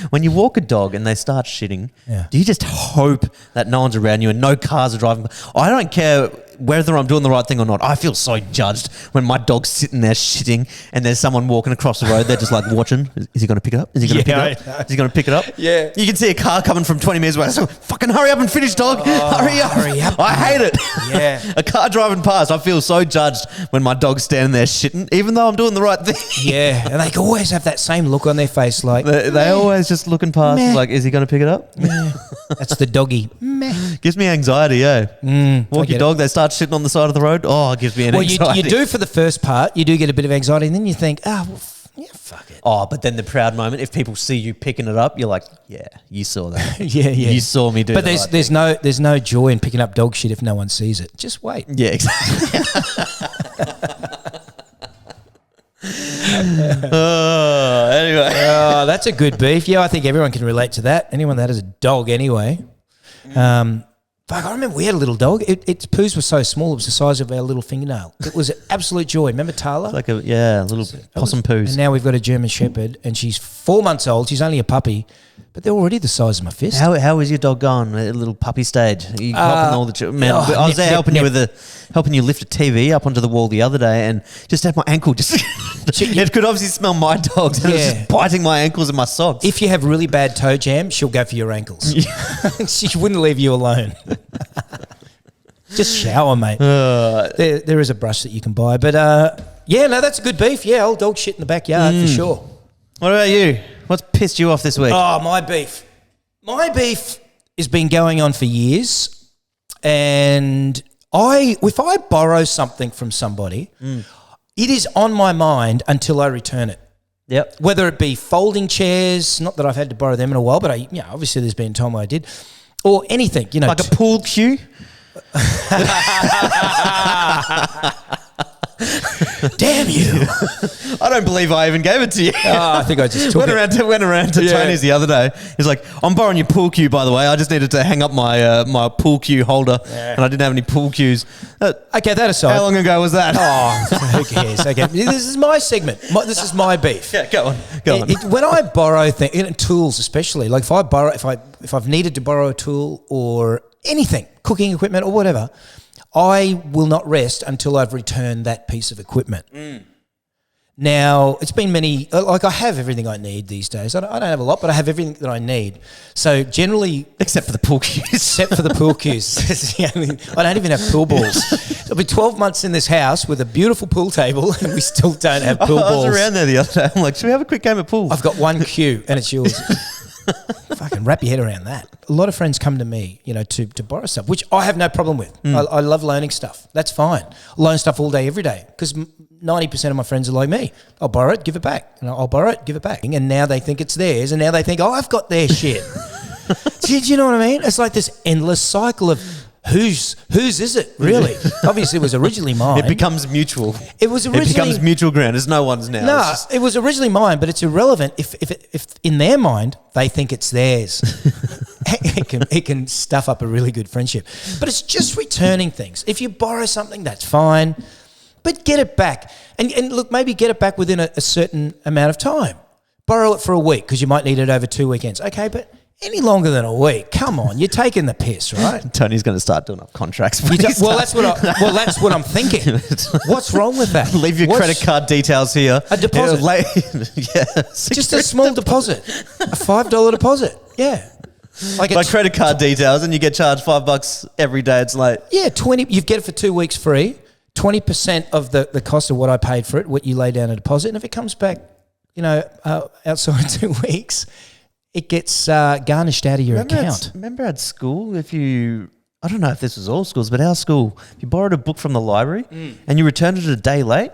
when you walk a dog and they start shitting? Yeah. Do you just hope that no one's around you and no cars are driving? I don't care whether I'm doing the right thing or not. I feel so judged when my dog's sitting there shitting and there's someone walking across the road. They're just like watching. Is he going to pick it up? Is he going to pick it up? Is he going to pick it up? Yeah. You can see a car coming from 20 meters away. So fucking hurry up and finish, dog. Hurry up. I hate it. Yeah. A car driving past, I feel so judged when my dog's standing there shitting, even though I'm doing the right thing. Yeah. And they always have that same look on their face like. They always just looking past like, is he going to pick it up? Yeah. That's the doggy. Gives me anxiety, Walk your dog, they start shitting on the side of the road. Oh, it gives me anxiety. Well, you do for the first part. You do get a bit of anxiety, and then you think, fuck it. Oh, but then the proud moment, if people see you picking it up, you're like, yeah, you saw that. Yeah. You saw me do that. But there's no joy in picking up dog shit if no one sees it. Just wait. Yeah, exactly. Anyway. That's a good beef. Yeah, I think everyone can relate to that. Anyone that has a dog anyway. Fuck, I remember we had a little dog. Its poos were so small, it was the size of our little fingernail. It was an absolute joy. Remember Tala? It's like a little possum poos. And now we've got a German Shepherd, and she's 4 months old. She's only a puppy, but they're already the size of my fist. How is your dog going? A little puppy stage. Are you copping all the man? I was there helping you lift a TV up onto the wall the other day, and just had my ankle it could obviously smell my dogs, and it was just biting my ankles and my socks. If you have really bad toe jam, she'll go for your ankles. She wouldn't leave you alone. Just shower, mate. There is a brush that you can buy, but that's a good beef. Yeah, old dog shit in the backyard for sure. What about you? What's pissed you off this week? Oh, my beef. My beef has been going on for years, and if I borrow something from somebody, it is on my mind until I return it. Yep. Whether it be folding chairs, not that I've had to borrow them in a while, but obviously there's been a time where I did, or anything, like a pool cue. Damn you! I don't believe I even gave it to you. I think I just took it. Went around to Tony's the other day. He's like, "I'm borrowing your pool cue, by the way. I just needed to hang up my my pool cue holder, and I didn't have any pool cues." Okay, that aside, how long ago was that? Oh, who cares? Okay, this is my segment. This is my beef. Yeah, go on. When I borrow things, tools especially, like if I've needed to borrow a tool or anything, cooking equipment or whatever, I will not rest until I've returned that piece of equipment. Now, it's been many, like I have everything I need these days. I don't have a lot, but I have everything that I need. So generally... Except for the pool cues. Except for the pool cues. I don't even have pool balls. It'll be 12 months in this house with a beautiful pool table and we still don't have pool balls. I was around there the other day. I'm like, should we have a quick game of pool? I've got one cue and it's yours. Fucking wrap your head around that. A lot of friends come to me, to borrow stuff, which I have no problem with. I love loaning stuff. That's fine. I loan stuff all day, every day, because 90% of my friends are like me. I'll borrow it, give it back. I'll borrow it, give it back. And now they think it's theirs, and now they think, I've got their shit. Do you know what I mean? It's like this endless cycle of whose is it, really? Obviously, it was originally mine. It becomes mutual. It becomes mutual ground. It's no one's now. No, it was originally mine, but it's irrelevant if in their mind they think it's theirs. It can stuff up a really good friendship. But it's just returning things. If you borrow something, that's fine, but get it back. And look, maybe get it back within a certain amount of time. Borrow it for a week because you might need it over 2 weekends. Okay, but any longer than a week, come on, you're taking the piss, right? Tony's going to start doing up contracts. Well, that's what I'm thinking. What's wrong with that? Leave your credit card details here. A deposit, just a small deposit, a $5 deposit. Yeah, my credit card details, and you get charged $5 every day. It's like 20. You get it for 2 weeks free. 20% of the cost of what I paid for it, what you lay down a deposit, and if it comes back, outside 2 weeks. It gets garnished out of your account. Remember at school, I don't know if this was all schools, but our school, if you borrowed a book from the library and you returned it a day late,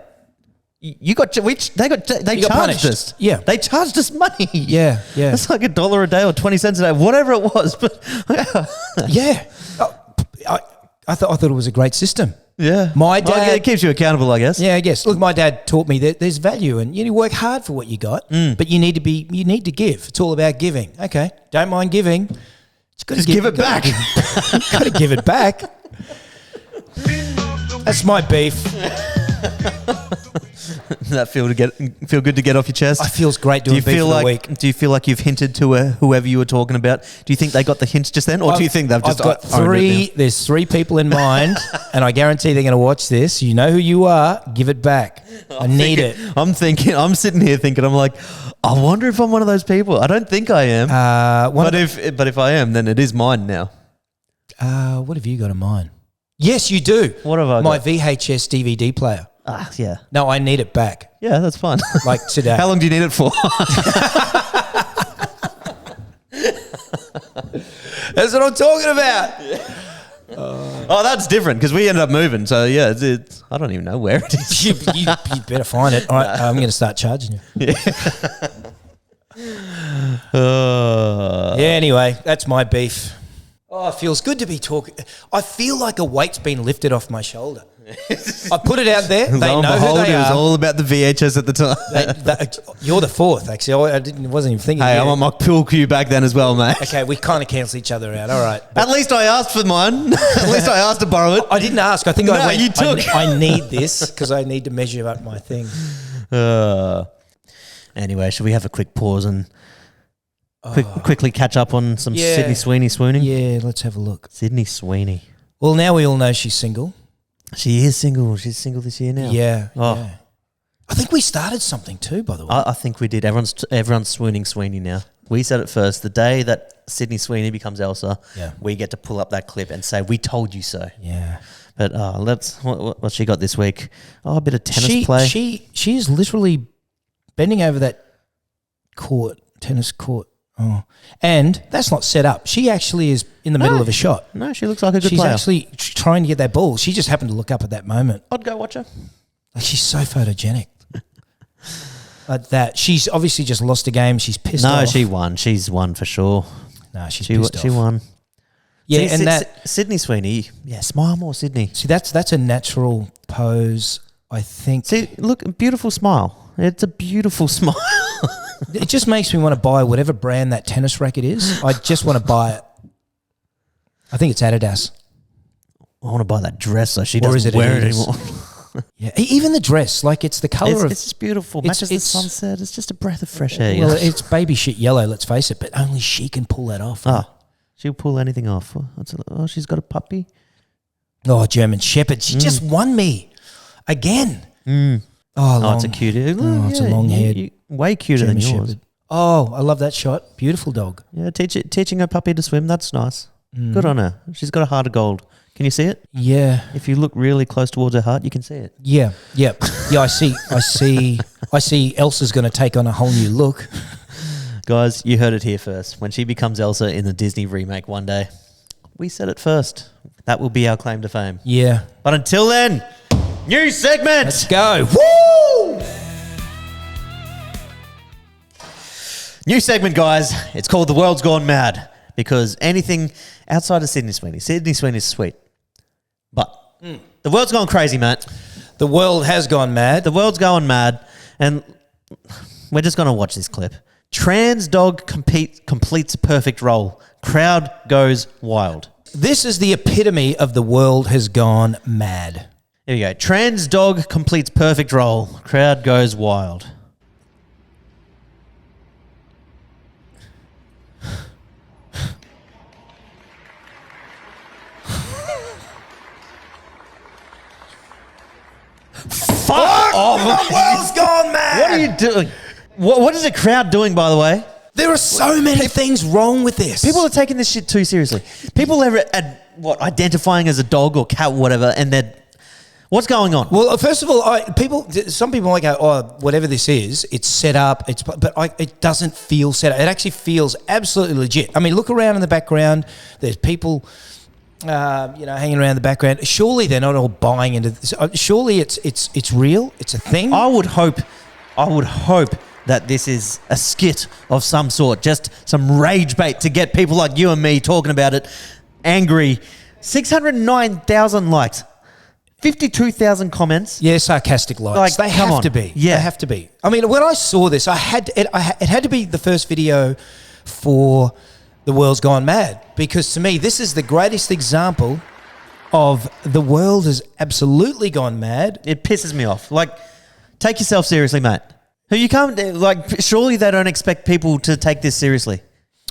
they charged punished. us. Yeah. They charged us money. Yeah. It's like $1 a day or 20 cents a day, whatever it was. But yeah. I thought it was a great system. Yeah. My dad... it keeps you accountable, I guess. Yeah, I guess. Look, my dad taught me that there's value and you work hard for what you got, but you need to give. It's all about giving. Okay, don't mind giving. Just give it back. Got to give it back. That's my beef. Does that feel good to get off your chest? It feels great doing beef for the week. Do you feel like you've hinted to whoever you were talking about? Do you think they got the hints just then, or do you think they've just? I've got three. There's three people in mind, and I guarantee they're going to watch this. You know who you are. Give it back. I need it. I'm sitting here thinking. I'm like, I wonder if I'm one of those people. I don't think I am. But if I am, then it is mine now. What have you got in mind? Yes, you do. What have I got? My VHS DVD player. Yeah. No, I need it back. Yeah, that's fine. Like today. How long do you need it for? That's what I'm talking about. Oh, that's different because we ended up moving. So, yeah, it's I don't even know where it is. you better find it. All right, I'm going to start charging you. Yeah. Anyway, that's my beef. Oh, it feels good to be talking. I feel like a weight's been lifted off my shoulder. I put it out there. They know who they are. It was are. all about the VHS at the time. You're the fourth, actually. Wasn't even thinking. Hey, I'm on my pool cue back then as well, mate. Okay, we kind of cancel each other out. All right. At least I asked for mine. At least I asked to borrow it. I didn't ask. I think I went. You took. I need this because I need to measure up my thing. Anyway, should we have a quick pause and quickly catch up on some Sydney Sweeney swooning? Yeah, let's have a look. Sydney Sweeney. Well, now we all know she's single. She is single. She's single this year now. Yeah. Oh. Yeah. I think we started something too, by the way. I think we did. Everyone's swooning Sweeney now. We said it first. The day that Sydney Sweeney becomes Elsa, we get to pull up that clip and say, we told you so. Yeah. But what she got this week? Oh, a bit of tennis play. She is literally bending over that tennis court. Oh, and that's not set up. She actually is in the middle of a shot. No, she looks like a good player. She's actually trying to get that ball. She just happened to look up at that moment. I'd go watch her. Like, she's so photogenic. Like that. She's obviously just lost a game. She's pissed off. No, she won. She's won for sure. No, she's pissed off. She won. Yeah, see, and that Sydney Sweeney. Yeah, smile more, Sydney. See, that's a natural pose, I think. See, look, beautiful smile. It's a beautiful smile. It just makes me want to buy whatever brand that tennis racket is. I just want to buy it. I think it's Adidas. I want to buy that dress so she doesn't wear it anymore. Yeah, even the dress, like it's the colour It's just beautiful. Matches the sunset. It's just a breath of fresh air. Well, it's baby shit yellow, let's face it, but only she can pull that off. Oh, she'll pull anything off. Oh, she's got a puppy. Oh, German Shepherd. She just won me again. Oh, it's a cutie. Oh, it's a long head. Way cuter than German yours. Shepherd. Oh, I love that shot. Beautiful dog. Yeah, teaching her puppy to swim, that's nice. Good on her. She's got a heart of gold. Can you see it? Yeah. If you look really close towards her heart, you can see it. Yeah. Yeah. Yeah, I see Elsa's going to take on a whole new look. Guys, you heard it here first. When she becomes Elsa in the Disney remake one day, we said it first. That will be our claim to fame. Yeah. But until then, new segment. Let's go. Woo! New segment, guys. It's called The World's Gone Mad, because anything outside of Sydney Sweeney's sweet. But the world's gone crazy, mate. The world has gone mad. The world's going mad, and we're just going to watch this clip. Trans dog completes perfect role. Crowd goes wild. This is the epitome of the world has gone mad. Here we go. Trans dog completes perfect role. Crowd goes wild. Fuck off. The world's gone mad. What are you doing? What is the crowd doing, by the way? There are so many things wrong with this. People are taking this shit too seriously. People are identifying as a dog or cat or whatever, and they're... What's going on? Well, first of all, some people might go, "Oh, whatever this is, it's set up." It doesn't feel set up. It actually feels absolutely legit. I mean, look around in the background. There's people, hanging around in the background. Surely they're not all buying into this. Surely it's real. It's a thing. I would hope that this is a skit of some sort, just some rage bait to get people like you and me talking about it, angry. 609,000 likes. 52,000 comments. Yeah, sarcastic likes. They have to be. Yeah. They have to be. I mean, when I saw this, it had to be the first video for The World's Gone Mad, because to me, this is the greatest example of the world has absolutely gone mad. It pisses me off. Like, take yourself seriously, mate. You can't, surely they don't expect people to take this seriously.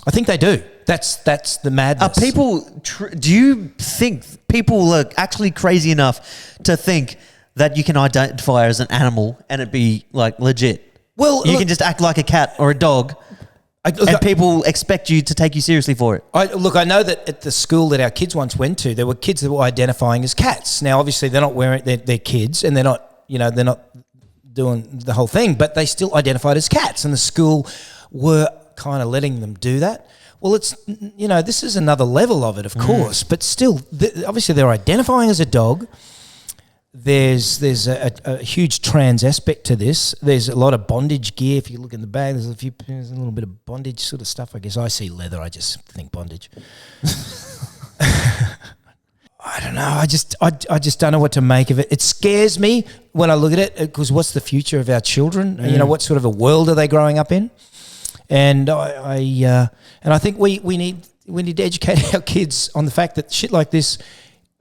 I think they do. That's the madness. Are people, do you think people are actually crazy enough to think that you can identify as an animal and it be like legit? Well, you can just act like a cat or a dog and people expect you to take you seriously for it. I know that at the school that our kids once went to, there were kids that were identifying as cats. Now, obviously, they're not wearing, they're kids and they're not doing the whole thing, but they still identified as cats, and the school were kind of letting them do that. Well, it's, this is another level of it, of course, but still, obviously they're identifying as a dog. There's a huge trans aspect to this. There's a lot of bondage gear. If you look in the bag, there's a little bit of bondage sort of stuff. I guess I see leather, I just think bondage. I don't know. I just don't know what to make of it. It scares me when I look at it, because what's the future of our children? What sort of a world are they growing up in? And I think we need to educate our kids on the fact that shit like this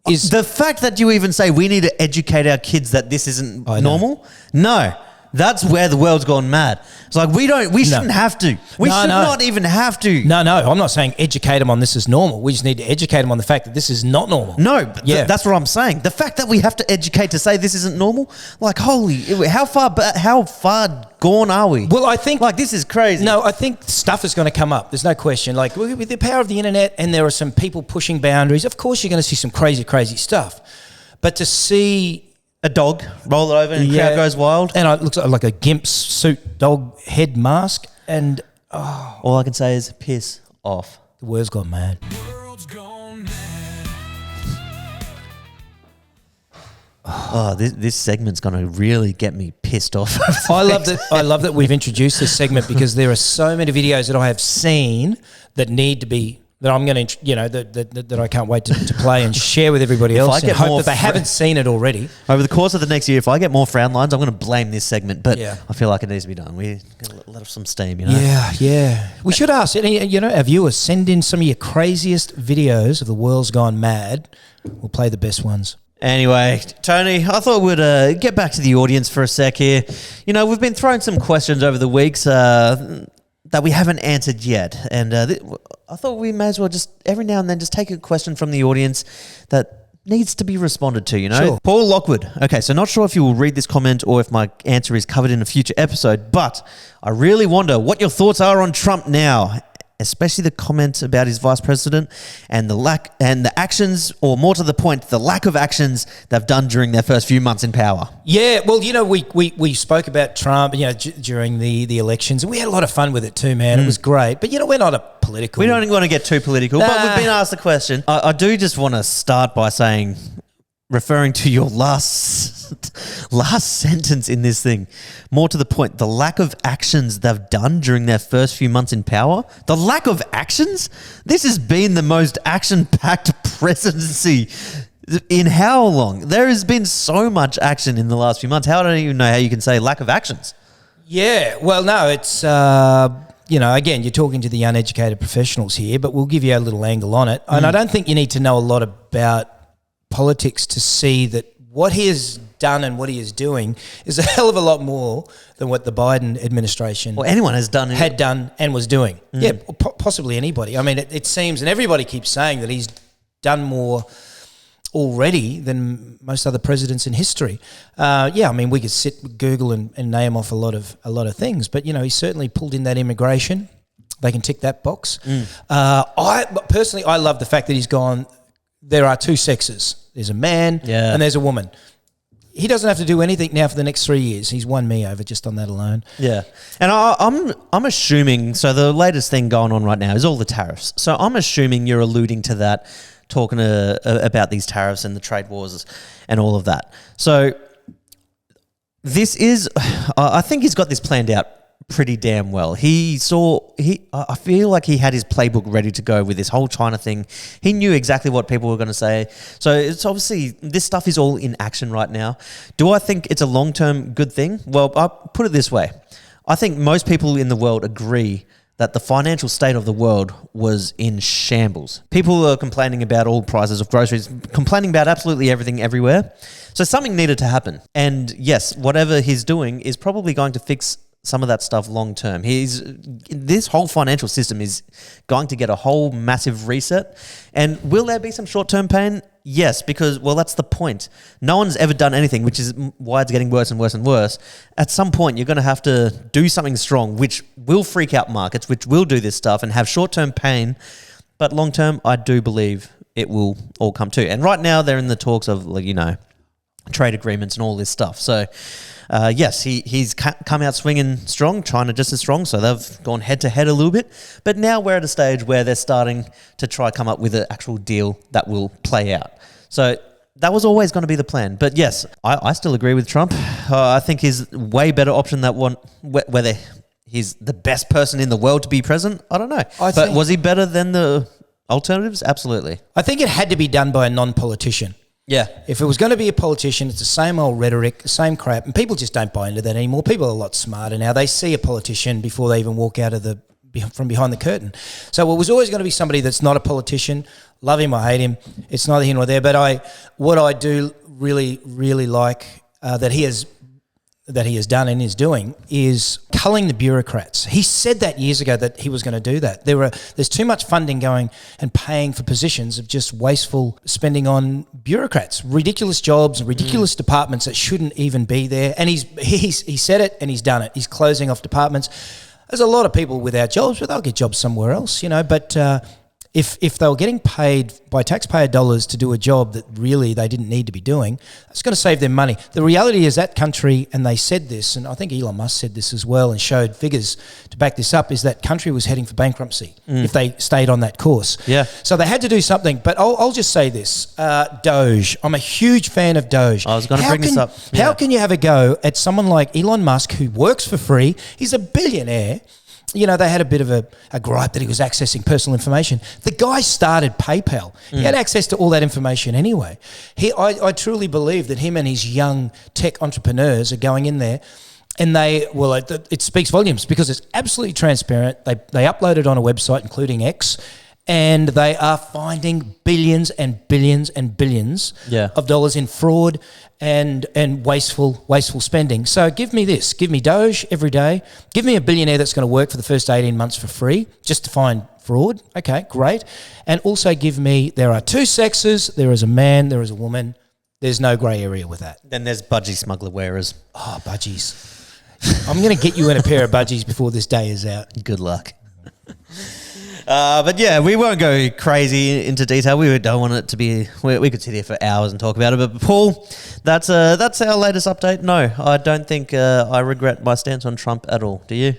is... The fact that you even say we need to educate our kids that this isn't normal? No. That's where the world's gone mad. It's like we shouldn't have to. We should not even have to. No, I'm not saying educate them on this is normal. We just need to educate them on the fact that this is not normal. No, but that's what I'm saying. The fact that we have to educate to say this isn't normal, like, holy, how far gone are we? Well, I think... Like, this is crazy. No, I think stuff is going to come up. There's no question. Like, with the power of the internet, and there are some people pushing boundaries, of course you're going to see some crazy, crazy stuff. But to see... A dog, roll it over and the crowd goes wild. And it looks like a gimp suit, dog head mask. And all I can say is piss off. The world's gone mad. Oh, this segment's going to really get me pissed off. I love that we've introduced this segment, because there are so many videos that I have seen that need to be... that I'm going to, that I can't wait to play and share with everybody else. I hope that they haven't seen it already. Over the course of the next year, if I get more frown lines, I'm going to blame this segment. But I feel like it needs to be done. We're going to let off some steam, Yeah. We should ask, our viewers, send in some of your craziest videos of the world's gone mad. We'll play the best ones. Anyway, Tony, I thought we'd get back to the audience for a sec here. We've been throwing some questions over the weeks that we haven't answered yet. And I thought we may as well just every now and then just take a question from the audience that needs to be responded to, you know? Sure. Paul Lockwood. Okay, so not sure if you will read this comment or if my answer is covered in a future episode, but I really wonder what your thoughts are on Trump now, especially the comment about his vice president and the actions, or more to the point, the lack of actions they've done during their first few months in power. Yeah, well, you know, we spoke about Trump, you know, during the elections, and we had a lot of fun with it too, man. It was great. But, you know, we're not a political... We don't want to get too political, but we've been asked the question. I do just want to start by saying, referring to your last sentence in this thing, more to the point, the lack of actions they've done during their first few months in power. The lack of actions? This has been the most action-packed presidency in how long? There has been so much action in the last few months. I don't even know how you can say lack of actions. Yeah, well, no, it's... you know, again, you're talking to the uneducated professionals here, but we'll give you a little angle on it. And I don't think you need to know a lot about politics to see that what he has done and what he is doing is a hell of a lot more than what the Biden administration anyone had done and was doing. Yeah, possibly anybody. I mean, it seems, and everybody keeps saying that he's done more already than most other presidents in history. Yeah, I mean, we could Google and name off a lot of things, but you know, he certainly pulled in that immigration. They can tick that box. I personally love the fact that he's gone. There are two sexes. There's a man and there's a woman. He doesn't have to do anything now for the next 3 years. He's won me over just on that alone. Yeah. And I'm assuming, so the latest thing going on right now is all the tariffs. So I'm assuming you're alluding to that, talking about these tariffs and the trade wars and all of that. So this is, I think he's got this planned out pretty damn well. I feel like he had his playbook ready to go with this whole China thing. He knew exactly what people were going to say. So it's obviously, this stuff is all in action right now. Do I think it's a long-term good thing? Well, I'll put it this way. I think most people in the world agree that the financial state of the world was in shambles. People are complaining about all prices of groceries, complaining about absolutely everything everywhere. So something needed to happen. And yes, whatever he's doing is probably going to fix some of that stuff long term. This whole financial system is going to get a whole massive reset. And will there be some short-term pain? Yes, because, well, that's the point. No one's ever done anything, which is why it's getting worse and worse and worse. At some point, you're going to have to do something strong, which will freak out markets, which will do this stuff and have short-term pain. But long-term, I do believe it will all come to. And right now, they're in the talks of, you know, trade agreements and all this stuff. So, yes, he's come out swinging strong, China just as strong, so they've gone head-to-head a little bit. But now we're at a stage where they're starting to try come up with an actual deal that will play out. So that was always going to be the plan. But yes, I still agree with Trump. I think he's a way better option than one, whether he's the best person in the world to be president, I don't know. But was he better than the alternatives? Absolutely. I think it had to be done by a non-politician. Yeah. If it was going to be a politician, it's the same old rhetoric, the same crap, and people just don't buy into that anymore. People are a lot smarter now. They see a politician before they even walk out of from behind the curtain. So it was always going to be somebody that's not a politician. Love him or hate him, it's neither here nor there. But what I do really, really like that he has done and is doing is culling the bureaucrats. He said that years ago that he was going to do that. There's too much funding going and paying for positions of just wasteful spending on bureaucrats, ridiculous jobs and ridiculous departments that shouldn't even be there. And he said it and he's done it. He's closing off departments. There's a lot of people without jobs, but they'll get jobs somewhere else, you know. But if they were getting paid by taxpayer dollars to do a job that really they didn't need to be doing, it's going to save them money. The reality is that country, and they said this, and I think Elon Musk said this as well and showed figures to back this up, is that country was heading for bankruptcy if they stayed on that course. Yeah. So they had to do something. But I'll just say this, Doge. I'm a huge fan of Doge. I was going to bring this up. Yeah. How can you have a go at someone like Elon Musk who works for free? He's a billionaire. You know, they had a bit of a gripe that he was accessing personal information. The guy started PayPal. He had access to all that information anyway. I truly believe that him and his young tech entrepreneurs are going in there and it speaks volumes because it's absolutely transparent. They upload it on a website, including X, and they are finding billions and billions and billions of dollars in fraud and wasteful spending. So give me this. Give me Doge every day. Give me a billionaire that's going to work for the first 18 months for free just to find fraud fraud. Okay, great. And also give me, there are two sexes, there is a man, there is a woman. There's no grey area with that. Then there's Budgie Smuggler wearers. Oh, budgies. I'm going to get you in a pair of budgies before this day is out. Good luck. But yeah, we won't go crazy into detail. We don't want it to be. We could sit here for hours and talk about it. But Paul, that's our latest update. No, I don't think I regret my stance on Trump at all. Do you?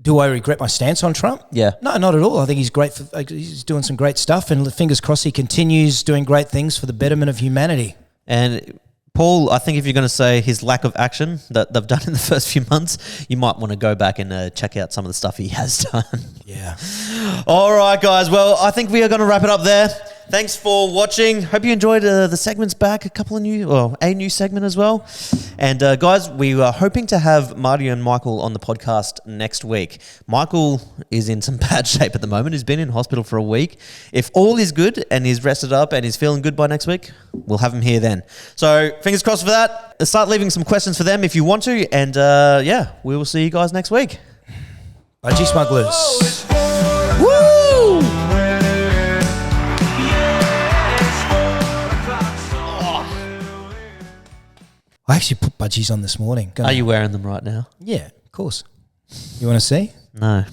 Do I regret my stance on Trump? Yeah. No, not at all. I think he's great. He's doing some great stuff, and fingers crossed he continues doing great things for the betterment of humanity. And Paul, I think if you're going to say his lack of action that they've done in the first few months, you might want to go back and check out some of the stuff he has done. Yeah. All right, guys. Well, I think we are going to wrap it up there. Thanks for watching. Hope you enjoyed the segments back. A new segment as well. And guys, we are hoping to have Marty and Michael on the podcast next week. Michael is in some bad shape at the moment. He's been in hospital for a week. If all is good and he's rested up and he's feeling good by next week, we'll have him here then. So fingers crossed for that. Start leaving some questions for them if you want to. And yeah, we will see you guys next week. Budgie Smugglers. Woo! I actually put budgies on this morning. Are you wearing them right now? Yeah, of course. You want to see? No.